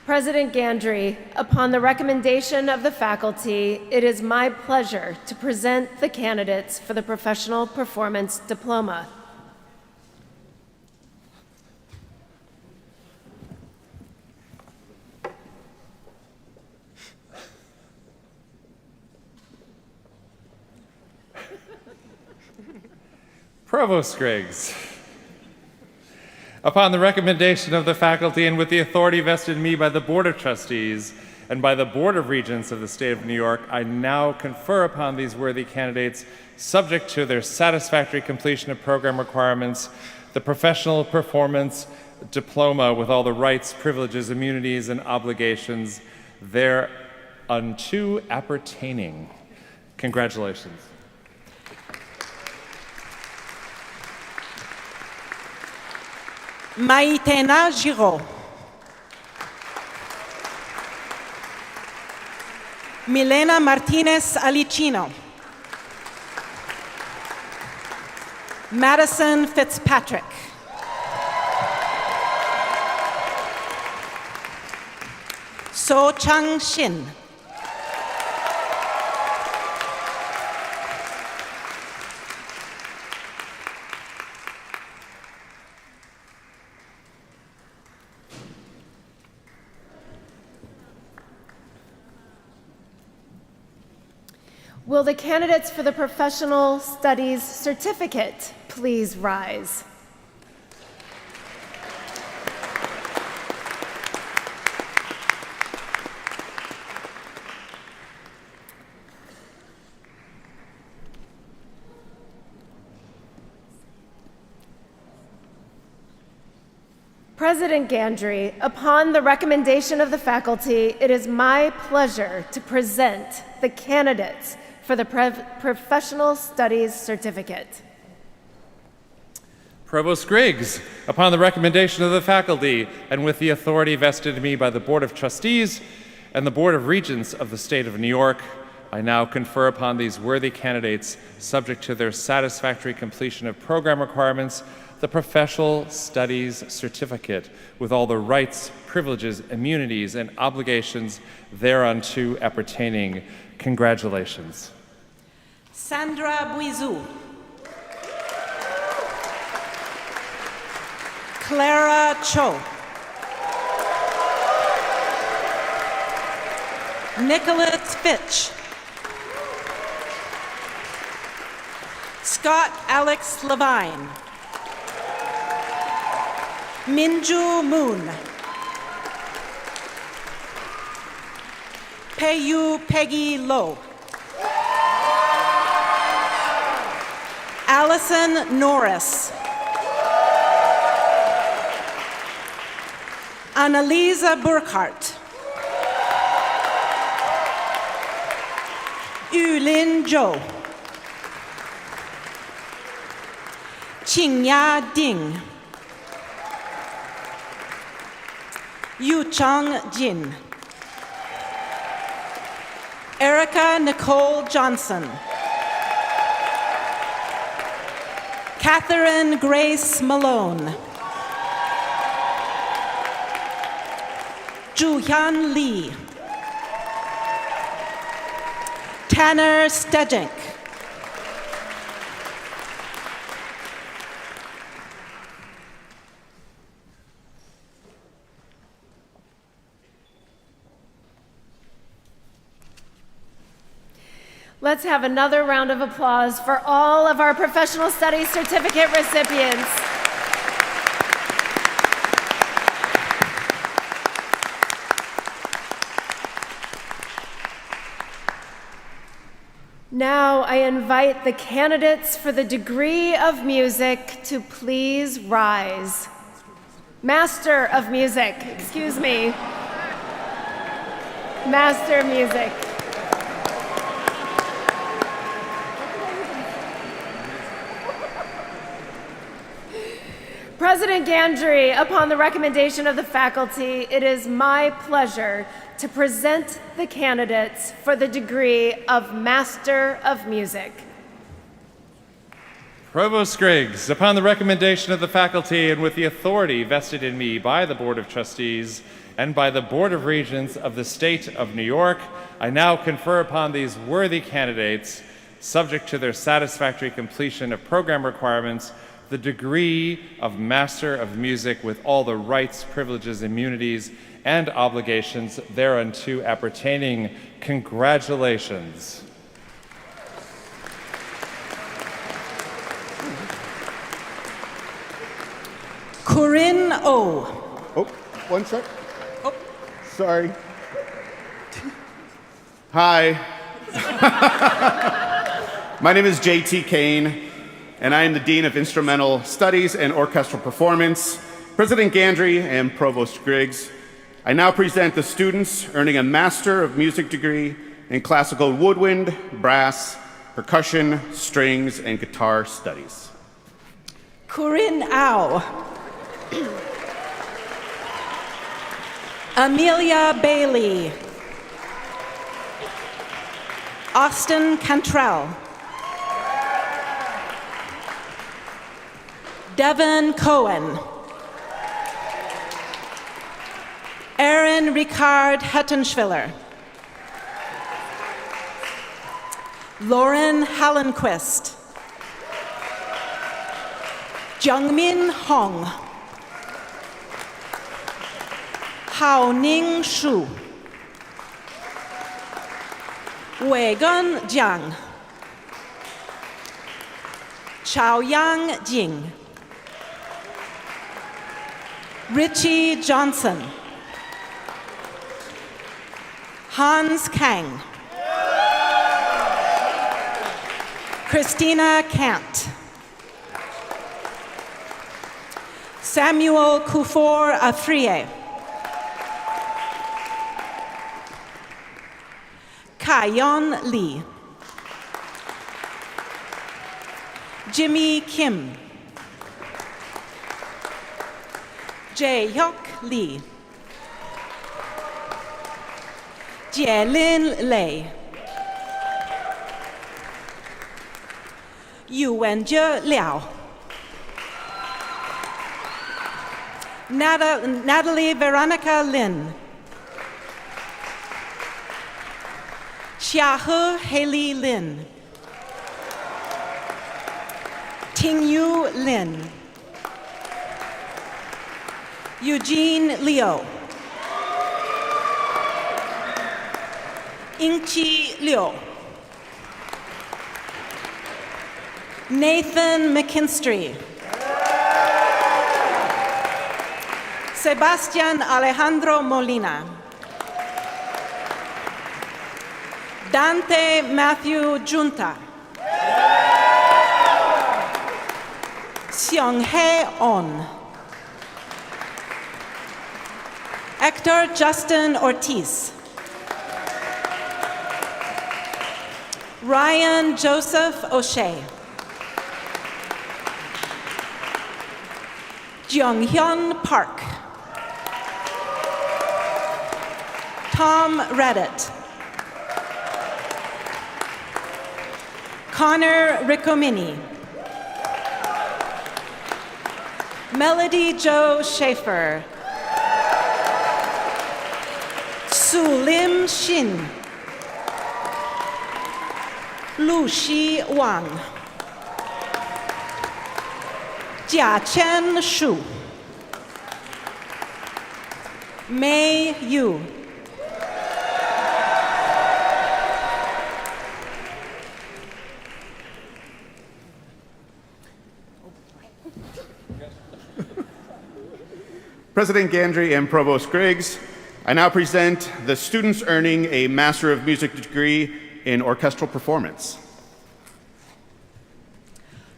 President Gandry, upon the recommendation of the faculty, it is my pleasure to present the candidates for the Professional Performance Diploma. Provost Griggs, upon the recommendation of the faculty and with the authority vested in me by the Board of Trustees and by the Board of Regents of the State of New York, I now confer upon these worthy candidates, subject to their satisfactory completion of program requirements, the Professional Performance Diploma with all the rights, privileges, immunities, and obligations thereunto appertaining. Congratulations. Maïtena Giraud. Milena Martinez Alicino. Madison Fitzpatrick. So Chang Shin. Will the candidates for the Professional Studies Certificate please rise? President Gandry, upon the recommendation of the faculty, it is my pleasure to present the candidates for the Professional Studies Certificate. Provost Griggs, upon the recommendation of the faculty and with the authority vested in me by the Board of Trustees and the Board of Regents of the State of New York, I now confer upon these worthy candidates, subject to their satisfactory completion of program requirements, the Professional Studies Certificate with all the rights, privileges, immunities, and obligations thereunto appertaining. Congratulations. Sandra Buizou. Clara Cho. Nicholas Fitch. Scott Alex Levine. Minju Moon. Peiyu Peggy Lowe. Allison Norris. Annalisa Burkhart. Yulin Zhou. Qingya Ding. Yuchang Jin. Erica Nicole Johnson. Catherine Grace Malone. Juhyun Lee. Tanner Stedink. Let's have another round of applause for all of our Professional Studies Certificate recipients. Now I invite the candidates for the degree of music to please rise. Master of Music, excuse me. Master of Music. President Gandry, upon the recommendation of the faculty, it is my pleasure to present the candidates for the degree of Master of Music. Provost Griggs, upon the recommendation of the faculty and with the authority vested in me by the Board of Trustees and by the Board of Regents of the State of New York, I now confer upon these worthy candidates, subject to their satisfactory completion of program requirements, the degree of Master of Music with all the rights, privileges, immunities, and obligations thereunto appertaining. Congratulations. Corinne O. Oh, one sec. Oh, sorry. Hi. My name is J.T. Kane, and I am the Dean of Instrumental Studies and Orchestral Performance. President Gandry and Provost Griggs, I now present the students earning a Master of Music degree in Classical Woodwind, Brass, Percussion, Strings, and Guitar Studies. Corinne Au. Amelia Bailey. Austin Cantrell. Devin Cohen. Aaron Ricard Hettenschwiller. Lauren Hallenquist. Jungmin Hong. Hao Ning Shu. Weigen Jiang. Chaoyang Jing. Richie Johnson. Hans Kang. Christina Kant. Samuel Kufor Afriye. Kayon Lee. Jimmy Kim. Jae-hyuk Lee. Jielin Lei. Yuwenjie Liao. Natalie Veronica Lin. Xiahe Haley Lin. Tingyu Lin. Eugene Liu. Ingqi Liu. Nathan McKinstry. Sebastian Alejandro Molina. Dante Matthew Junta. Seong-hae On. Hector Justin Ortiz. Ryan Joseph O'Shea. Jonghyun Park. Tom Reddit. Connor Riccomini. Melody Jo Schaefer. Su Lim Shin, Lu Shi Wang, Jia Chen Shu, Mei Yu, President Gandry and Provost Griggs, I now present the students earning a Master of Music degree in orchestral performance.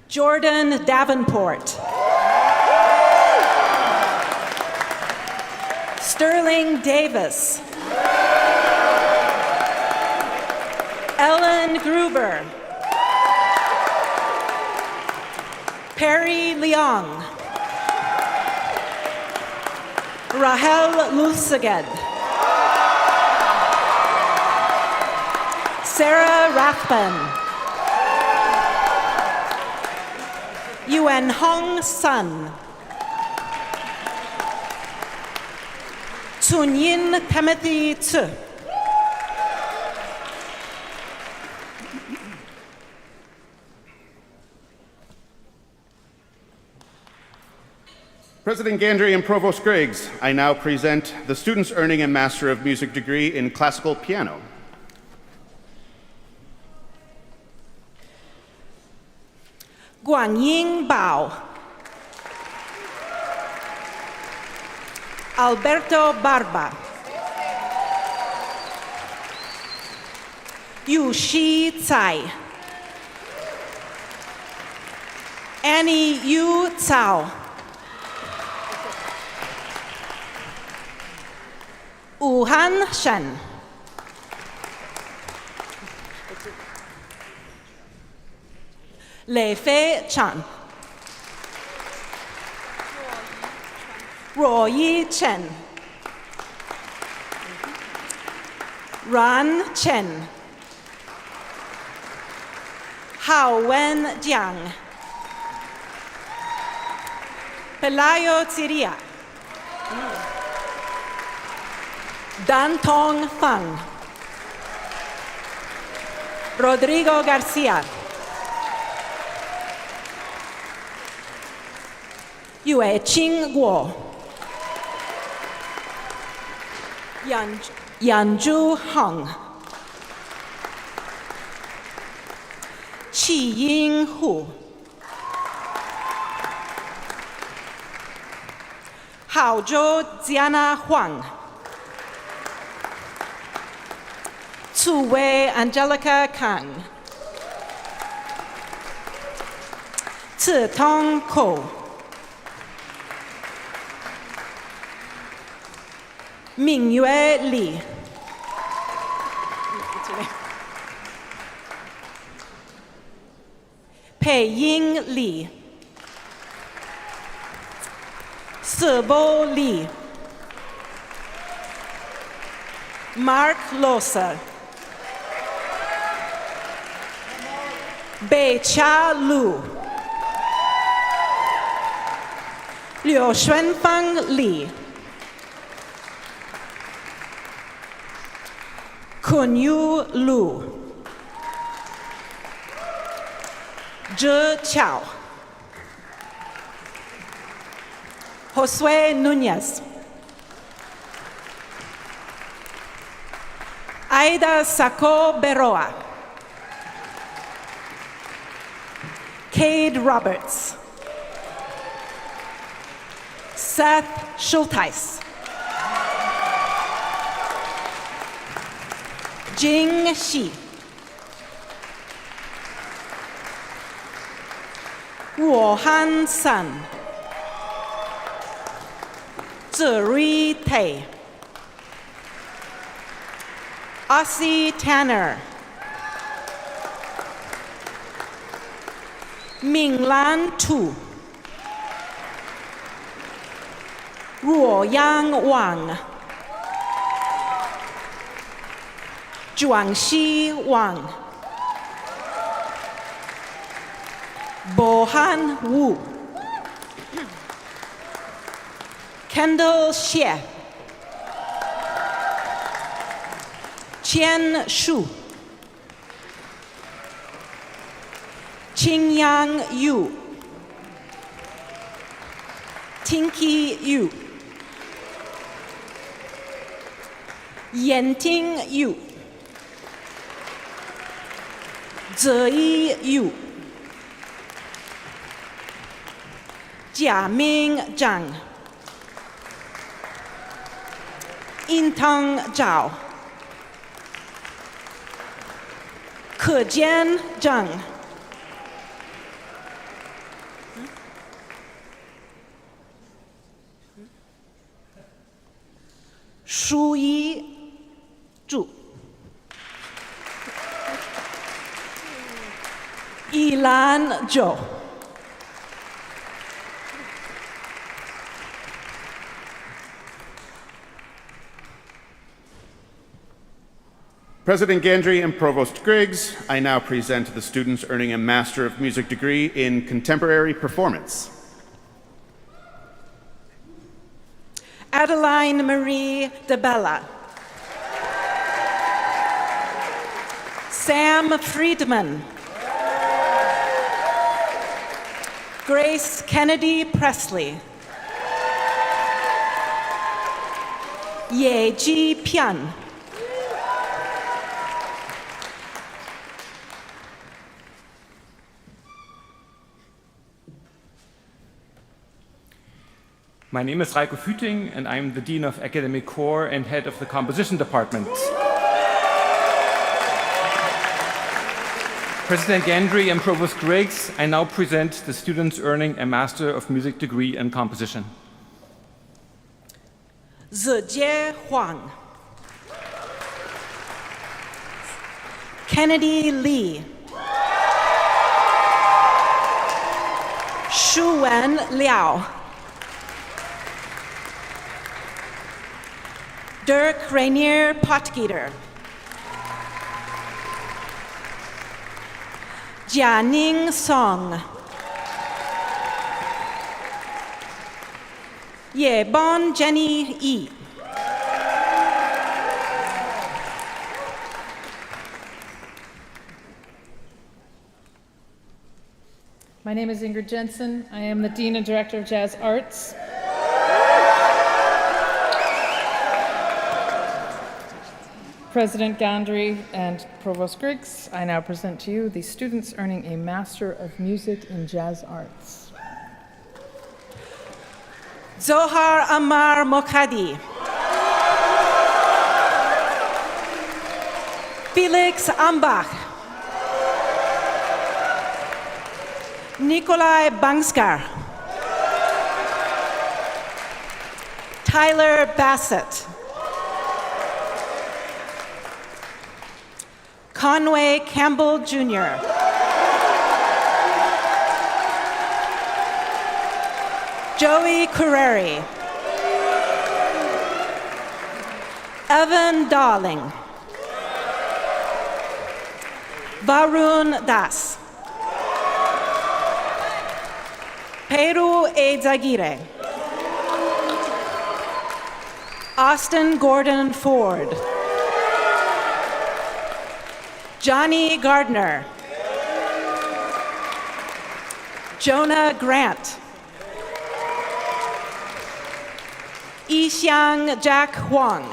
Jordan Davenport, Sterling Davis, Ellen Gruber, Perry Leong, Rahel Lusaged, Sarah Rathbun, Yuan Hong Sun, Tsun-Yin Timothy Tzu, President Gandry and Provost Griggs, I now present the students earning a Master of Music degree in classical piano. Guangying Bao, Alberto Barba, Yu Shi Tsai, Annie Yu Cao, Wuhan Shen, Lei Fei Chan, Ruo Yi Chen, Ran Chen, Hao Wen Jiang, Pelayo Tsiria, Dan Tong Fang, Rodrigo Garcia, Yue Qing Guo, Yanzhu Hong, Qi Ying Hu, Haozhou Ziana Huang, Tsu Wei Angelica Kang, Tse Tong Ko, Mingyue Li, Pei Ying Li, Sebo Li, Mark Loser, Bei Cha Lu, Liu Xuanfang Li, Kunyu Lu, Zhe Qiao, Josue Nunez, Aida Sacco Beroa, Cade Roberts, Seth Schulteis, Jing Shi, Wuhan Sun, Zirui Tei, Ossie Tanner, Minglan Tu, Ruoyang Wang, Zhuangxi Wang, Bohan Wu, Kendall Xie, 签署 Qingyang Yu Tinky Yu Yanting Yu Ziyi Yu Jiaming Zhang Intang Zhao Kejian Zhang Shu Yi Zhu Yilan Zhou President Gandry and Provost Griggs, I now present the students earning a Master of Music degree in Contemporary Performance. Adeline Marie DeBella Sam Friedman Grace Kennedy Presley Yeji Pian My name is Reiko Füting, and I'm the Dean of Academic Corps and Head of the Composition Department. President Gandry and Provost Griggs, I now present the students earning a Master of Music degree in Composition. Zijie Huang Kennedy Lee Shuwen Liao Dirk Rainier Potgieter Jianing Song Yebon Jenny Yi My name is Ingrid Jensen. I am the Dean and Director of Jazz Arts. President Gandry and Provost Griggs, I now present to you the students earning a Master of Music in Jazz Arts. Zohar Amar Mokhadi Felix Ambach Nikolai Bangskar Tyler Bassett Conway Campbell Jr. Joey Curreri Evan Darling Varun Das Peru Eizaguirre Austin Gordon Ford Johnny Gardner Jonah Grant Yixiang Jack Huang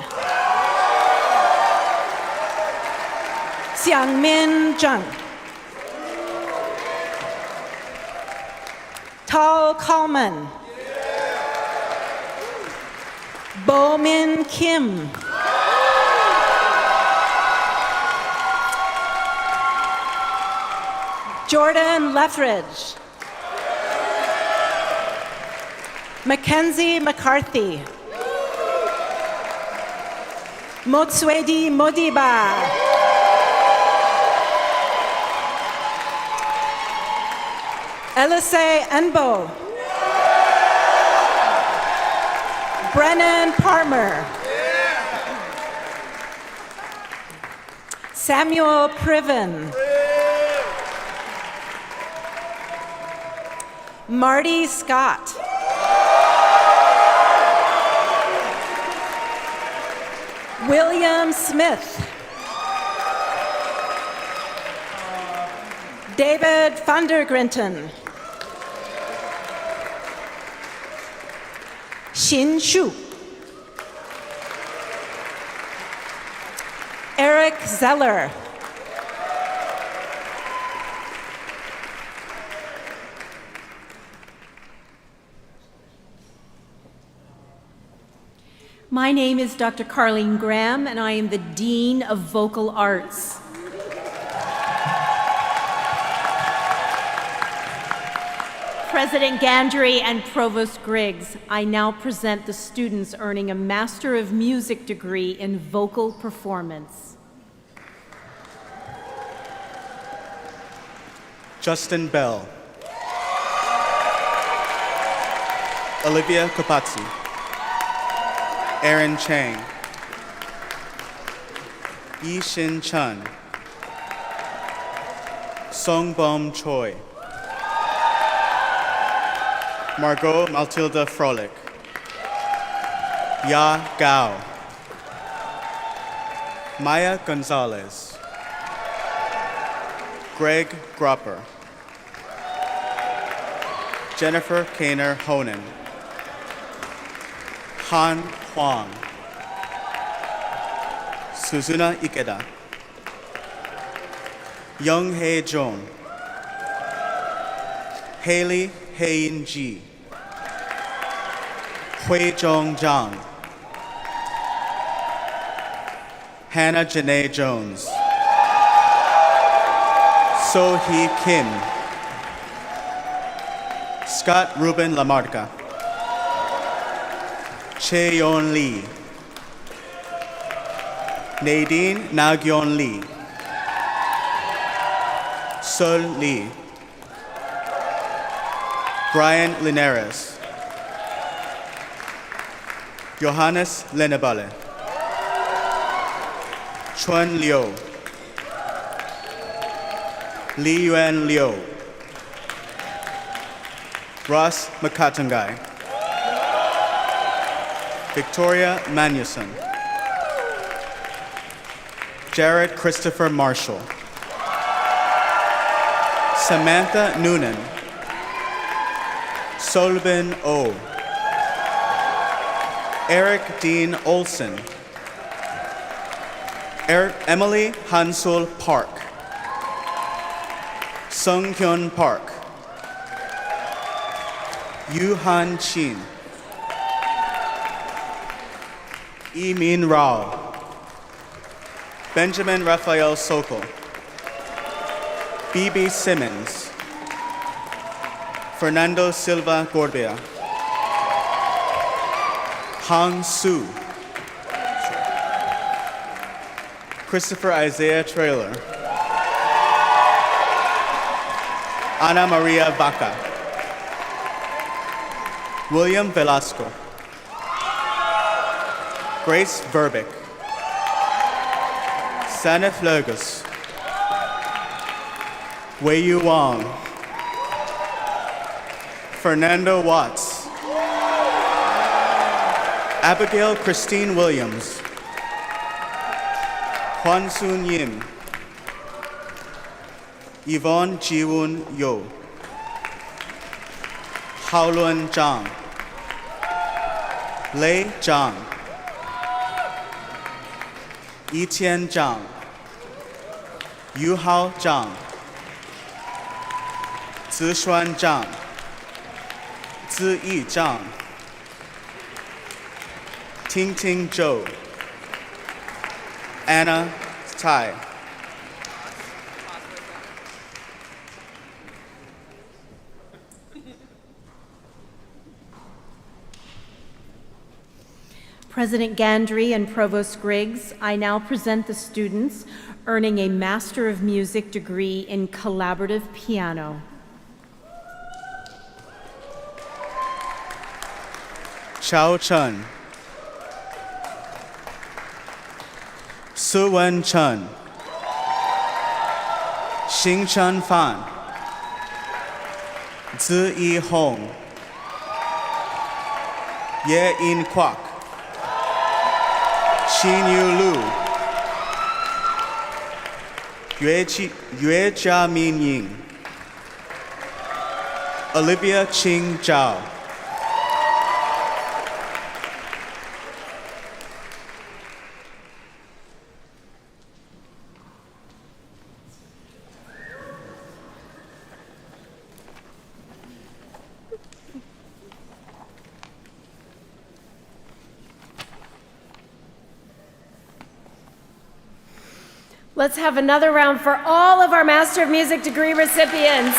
Xiangmin Zheng Tal Coleman Bo Min Kim Jordan Lethridge Mackenzie McCarthy Motswedi Modiba Elise Enbo Brennan Parmer Samuel Priven Marty Scott William Smith David van der Grinten. Xin Shu. Eric Zeller. My name is Dr. Carlene Graham, and I am the Dean of Vocal Arts. President Gandry and Provost Griggs, I now present the students earning a Master of Music degree in vocal performance. Justin Bell. Olivia Kapatsu. Aaron Chang. Yi-Shin Chun. Songbom Choi. Margot Matilda Froelich. Ya Gao. Maya Gonzalez. Greg Gropper. Jennifer Kaner Honan. Han Huang. Suzuna Ikeda. Young Hae Jong. Haley Hae Ji. Hui Zhong Zhang. Hannah Janae Jones. So Hee Kim. Scott Ruben Lamarca. Cheon Lee. Nadine Nagyon Lee. Sol Lee. Brian Linares. Johannes Lenebale. Chuan Liu. Li Yuan Liu. Ross Makatangai. Victoria Manuson. Jared Christopher Marshall. Samantha Noonan. Solbin O. Eric Dean Olson. Emily Hansul Park. Sung Hyun Park. Yu Han Chin. Yi Min Rao. Benjamin Raphael Sokol. B.B. Simmons. Fernando Silva Gorbea. Hang Su. Christopher Isaiah Traylor. Ana Maria Vaca. William Velasco. Grace Verbeek. Sanif Lurgus. Wei Yu Wang. Fernando Watts. Abigail Christine Williams. Hwan Soon Yim. Yvonne Jiwoon Yo. Haoluan Zhang. Lei Zhang. Yitian Zhang. Yuhao Zhang. Zishuan Zhang. Ziyi Zhang. Ting Zhou. Anna Tai. President Gandry and Provost Griggs, I now present the students earning a Master of Music degree in collaborative piano. Chao Chun. Su Wen Chun. Xing Chun Fan. Zi Yi Hong. Ye In Kwak. Xin Yu Lu. Yue Jia Min Ying. Olivia Ching Zhao. Let's have another round for all of our Master of Music degree recipients.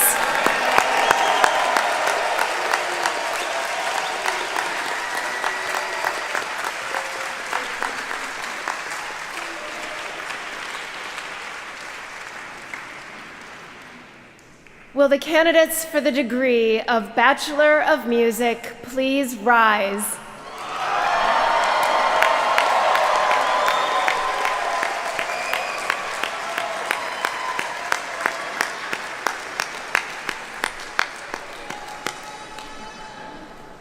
Will the candidates for the degree of Bachelor of Music please rise?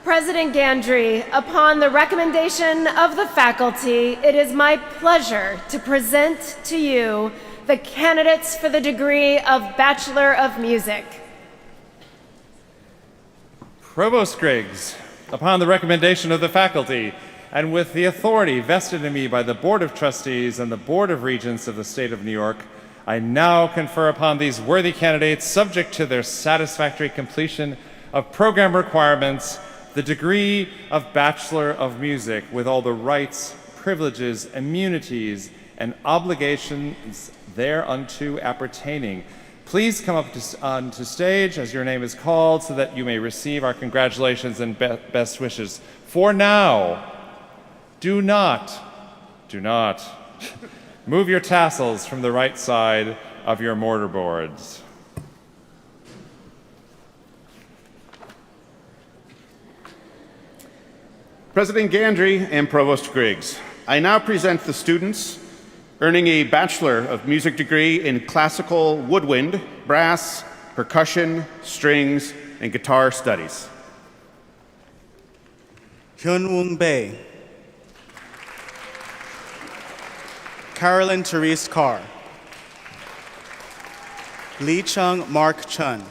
President Gandry, upon the recommendation of the faculty, it is my pleasure to present to you the candidates for the degree of Bachelor of Music. Provost Griggs, upon the recommendation of the faculty, and with the authority vested in me by the Board of Trustees and the Board of Regents of the State of New York, I now confer upon these worthy candidates, subject to their satisfactory completion of program requirements, the degree of Bachelor of Music with all the rights, privileges, immunities, and obligations thereunto appertaining. Please come up onto stage as your name is called so that you may receive our congratulations and best wishes. For now, do not move your tassels from the right side of your mortarboards. President Gandry and Provost Griggs, I now present the students earning a Bachelor of Music degree in Classical Woodwind, Brass, Percussion, Strings, and Guitar Studies. Hyunwoong Bae. Carolyn Therese Carr. Lee Chung Mark Chun.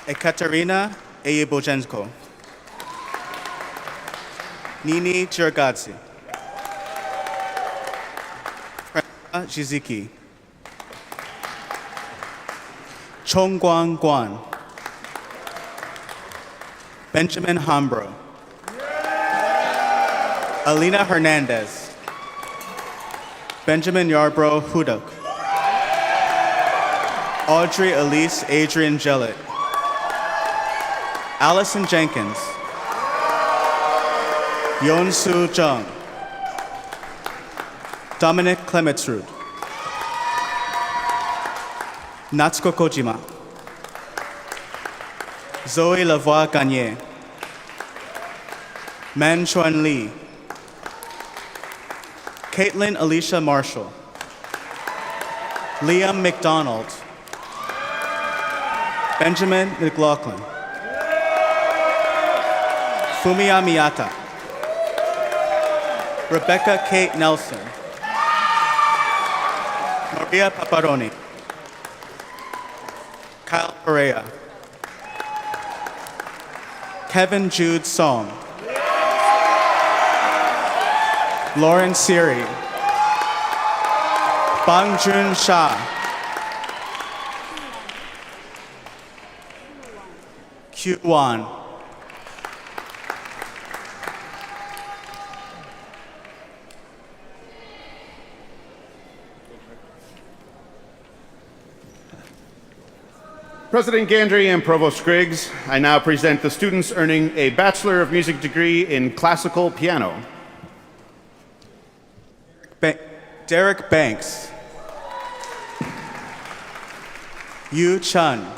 Ekaterina Eyebojenko. Nini Chirgadze. Franca Jiziki. Chongguang Guan. Benjamin Hambro. Alina Hernandez. Benjamin Yarbrough Hudok. Audrey Elise Adrian Jellett. Allison Jenkins. Yeon-Soo Jung. Dominic Clemetsrud. Natsuko Kojima. Zoe Lavoie Gagné. Man Chuan Lee. Caitlin Alicia Marshall. Liam McDonald. Benjamin McLaughlin. Fumiya Miyata. Rebecca Kate Nelson. Maria Paparoni. Kyle Perea. Kevin Jude Song. Lauren Siri. Bang Jun Sha. Q Wan. President Gandry and Provost Griggs, I now present the students earning a Bachelor of Music degree in Classical Piano. Derek Banks. Yu Chun.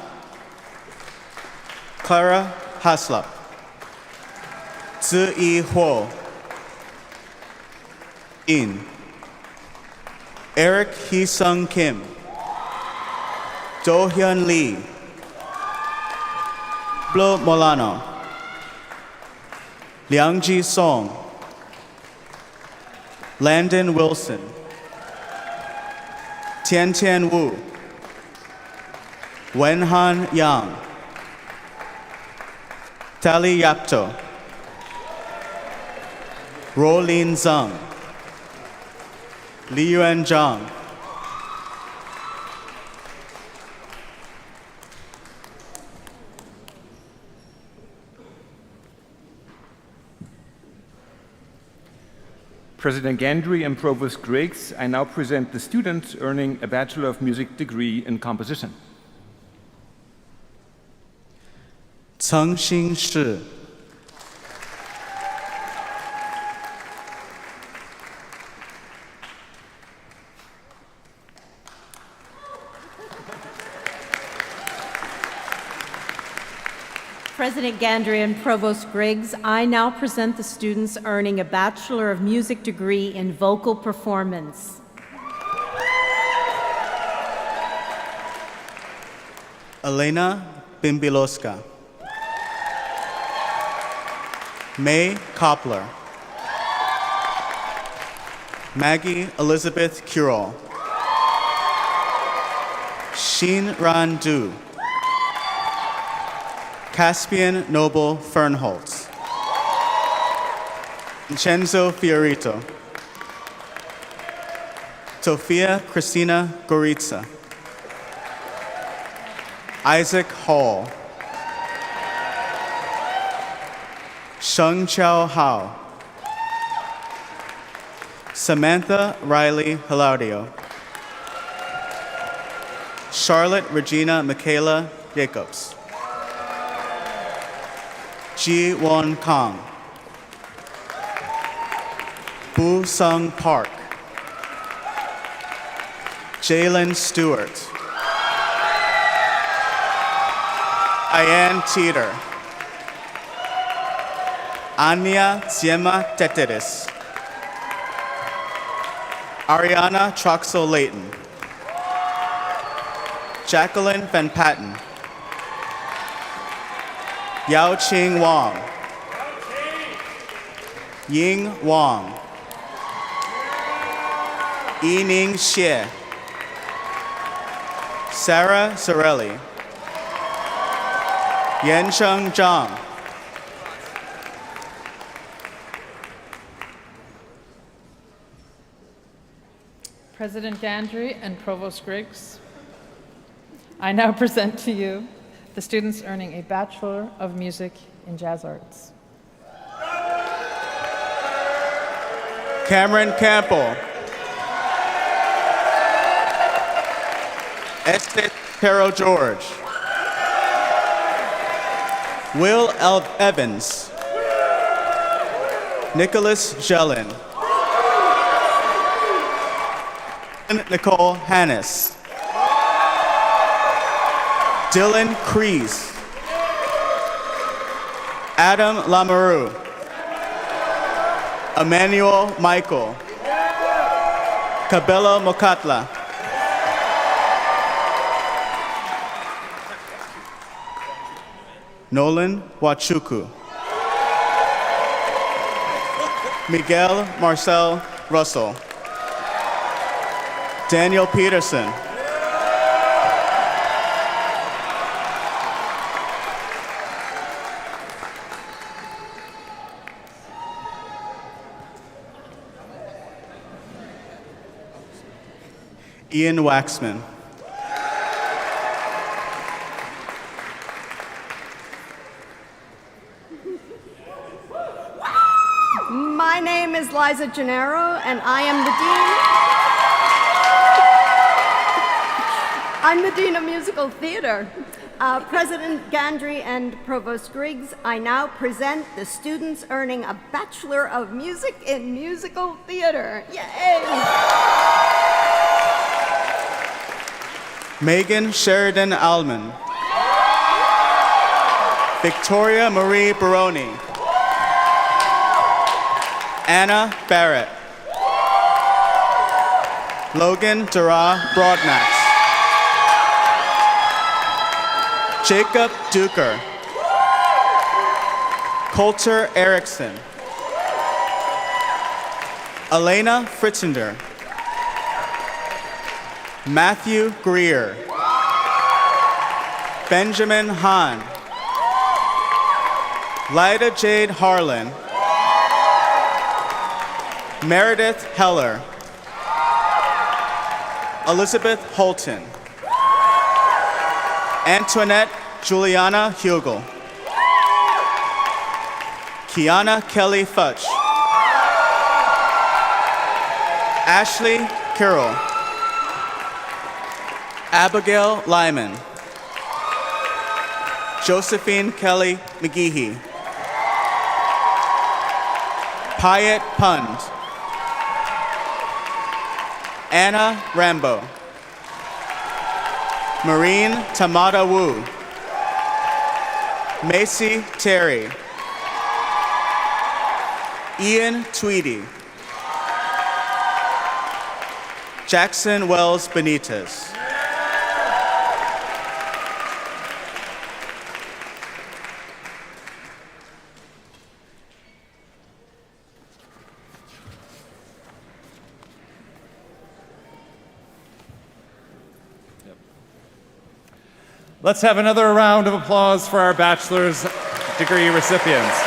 Clara Haslop. Zi Huo. In. Eric Hee-sung Kim. Do Hyun Lee. Flo Molano. Liang Ji Song. Landon Wilson. Tian Tian Wu, Wenhan Yang, Tali Yapto, Rolin Zhang, Liyuan Zhang, President Gandry and Provost Griggs, I now present the students earning a Bachelor of Music degree in composition. Ceng Xin Shi, President Gandry and Provost Griggs, I now present the students earning a Bachelor of Music degree in vocal performance. Elena Bimbiloska, May Koppler, Maggie Elizabeth Curol, Xin Ran Du, Caspian Noble Fernholtz, Vincenzo Fiorito, Sofia Cristina Goritza, Isaac Hall, Sheng Chao Hao, Samantha Riley Hilaudio, Charlotte Regina Michaela Jacobs, Ji Won Kang, Bu Sung Park, Jalen Stewart, Diane Teeter, Anya Ziema Teteris, Ariana Troxel Layton, Jacqueline Van Patten, Yao Ching Wong, Ying Wang, Yining Xie, Sarah Sorelli, Yansheng Zhang, President Gandry and Provost Griggs, I now present to you the students earning a Bachelor of Music in Jazz Arts. Cameron Campbell, Estes Pero George, Will Evans, Nicholas Jellin, Nicole Hannes, Dylan Crees, Adam Lamoureux, Emmanuel Michael, Cabello Mokatla, Nolan Wachuku, Miguel Marcel Russell, Daniel Peterson, Ian Waxman, My name is Liza Gennaro, and I am the Dean. I'm the Dean of Musical Theater. President Gandry and Provost Griggs, I now present the students earning a Bachelor of Music in Musical Theater. Yay! Megan Sheridan Allman, Victoria Marie Baroni, Anna Barrett, Logan Dara Broadnax, Jacob Duker, Coulter Erickson, Elena Fritzender, Matthew Greer, Benjamin Hahn, Lyda Jade Harlan, Meredith Heller, Elizabeth Holton, Antoinette Juliana Hugel, Kiana Kelly Futch, Ashley Carroll, Abigail Lyman, Josephine Kelly McGeehee, Payet Pund, Anna Rambo, Maureen Tamada Wu, Macy Terry, Ian Tweedy, Jackson Wells Benitez. Let's have another round of applause for our bachelor's degree recipients.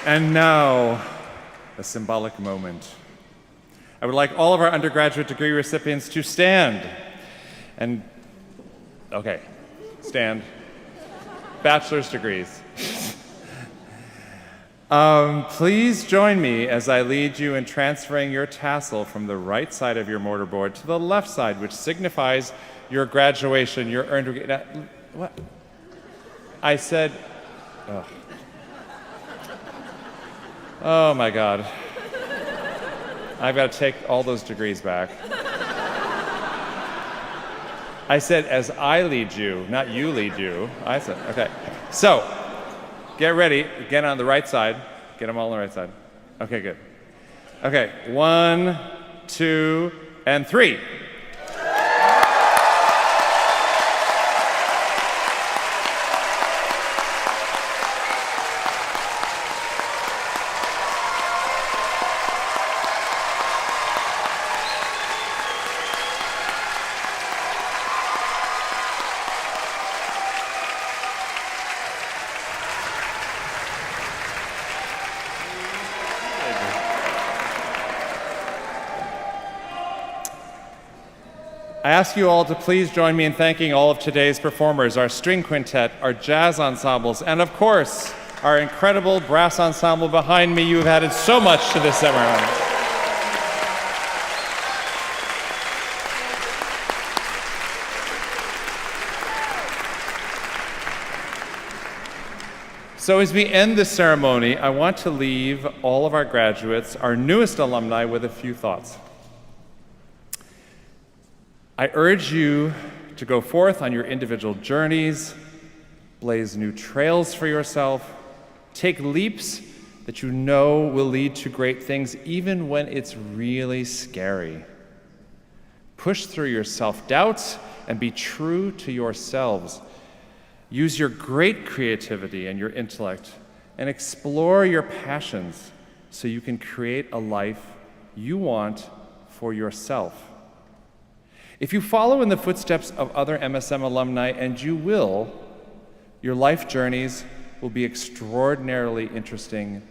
And now, a symbolic moment. I would like all of our undergraduate degree recipients to stand. And, okay, stand. Bachelor's degrees. Please join me as I lead you in transferring your tassel from the right side of your mortarboard to the left side, which signifies your graduation, your earned degree. Now, what? I said, oh. Oh my God. I've got to take all those degrees back. I said, as I lead you, not you lead you. I said, okay. So, get ready, get on the right side. Get them all on the right side. Okay, good. Okay, 1, 2, and 3. I ask you all to please join me in thanking all of today's performers, our string quintet, our jazz ensembles, and of course, our incredible brass ensemble behind me. You have added so much to this ceremony. So as we end this ceremony, I want to leave all of our graduates, our newest alumni, with a few thoughts. I urge you to go forth on your individual journeys, blaze new trails for yourself, take leaps that you know will lead to great things even when it's really scary. Push through your self-doubts and be true to yourselves. Use your great creativity and your intellect and explore your passions so you can create a life you want for yourself. If you follow in the footsteps of other MSM alumni, and you will, your life journeys will be extraordinarily interesting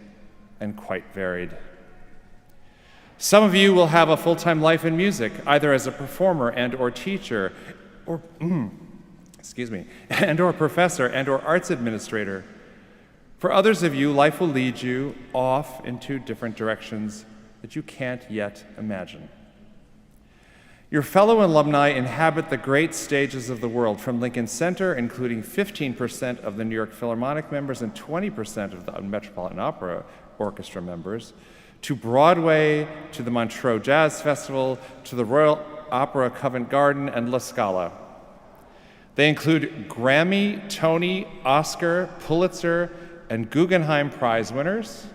and quite varied. Some of you will have a full-time life in music, either as a performer and or teacher, or, and or professor and or arts administrator. For others of you, life will lead you off into different directions that you can't yet imagine. Your fellow alumni inhabit the great stages of the world, from Lincoln Center, including 15% of the New York Philharmonic members and 20% of the Metropolitan Opera Orchestra members, to Broadway, to the Montreux Jazz Festival, to the Royal Opera Covent Garden and La Scala. They include Grammy, Tony, Oscar, Pulitzer, and Guggenheim Prize winners,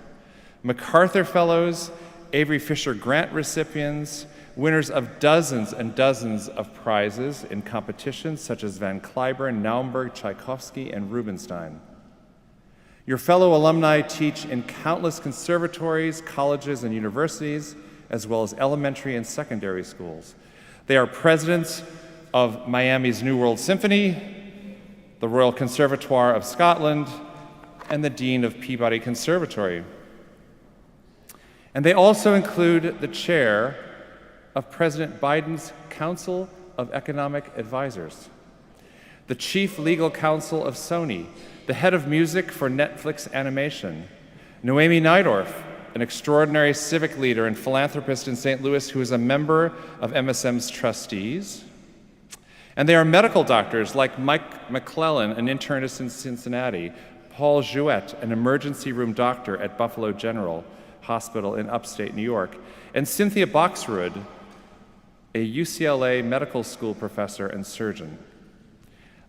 MacArthur Fellows, Avery Fisher Grant recipients, winners of dozens and dozens of prizes in competitions such as Van Cliburn, Naumburg, Tchaikovsky, and Rubinstein. Your fellow alumni teach in countless conservatories, colleges, and universities, as well as elementary and secondary schools. They are presidents of Miami's New World Symphony, the Royal Conservatoire of Scotland, and the Dean of Peabody Conservatory. And they also include the chair of President Biden's Council of Economic Advisors, the chief legal counsel of Sony, the head of music for Netflix Animation, Noemi Neidorf, an extraordinary civic leader and philanthropist in St. Louis who is a member of MSM's trustees. And they are medical doctors like Mike McClellan, an internist in Cincinnati, Paul Jouet, an emergency room doctor at Buffalo General Hospital in upstate New York, and Cynthia Boxrud, a UCLA medical school professor and surgeon.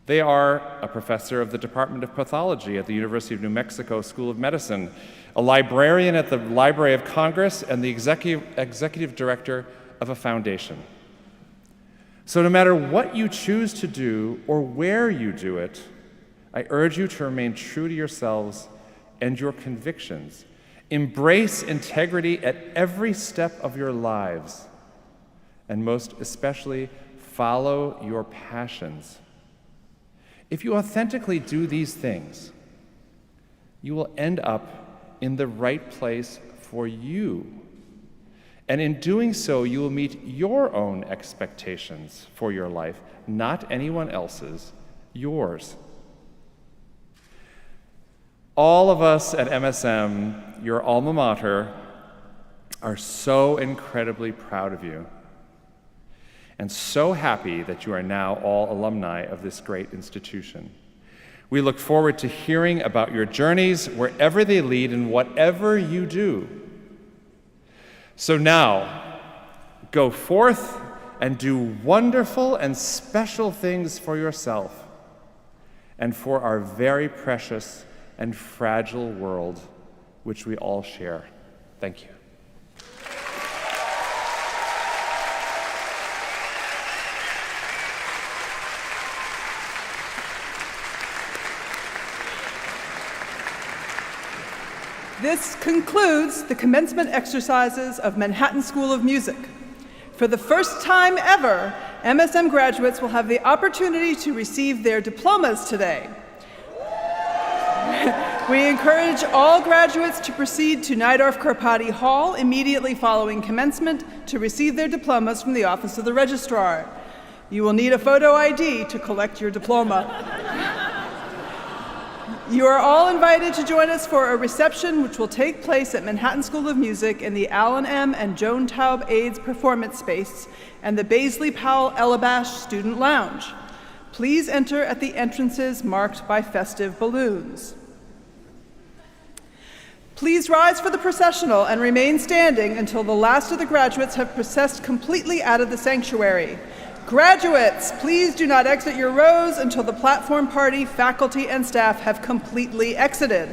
They are a professor of the Department of Pathology at the University of New Mexico School of Medicine, a librarian at the Library of Congress, and the executive director of a foundation. So no matter what you choose to do or where you do it, I urge you to remain true to yourselves and your convictions. Embrace integrity at every step of your lives, and most especially, follow your passions. If you authentically do these things, you will end up in the right place for you. And in doing so, you will meet your own expectations for your life, not anyone else's, yours. All of us at MSM, your alma mater, are so incredibly proud of you and so happy that you are now all alumni of this great institution. We look forward to hearing about your journeys wherever they lead and whatever you do. So now, go forth and do wonderful and special things for yourself and for our very precious and fragile world, which we all share. Thank you. This concludes the commencement exercises of Manhattan School of Music. For the first time ever, MSM graduates will have the opportunity to receive their diplomas today. We encourage all graduates to proceed to Neidorf-Karpati Hall immediately following commencement to receive their diplomas from the Office of the Registrar. You will need a photo ID to collect your diploma. You are all invited to join us for a reception which will take place at Manhattan School of Music in the Alan M. and Joan Taub AIDS Performance Space and the Baisley Powell Elabash Student Lounge. Please enter at the entrances marked by festive balloons. Please rise for the processional and remain standing until the last of the graduates have processed completely out of the sanctuary. Graduates, please do not exit your rows until the platform party, faculty, and staff have completely exited.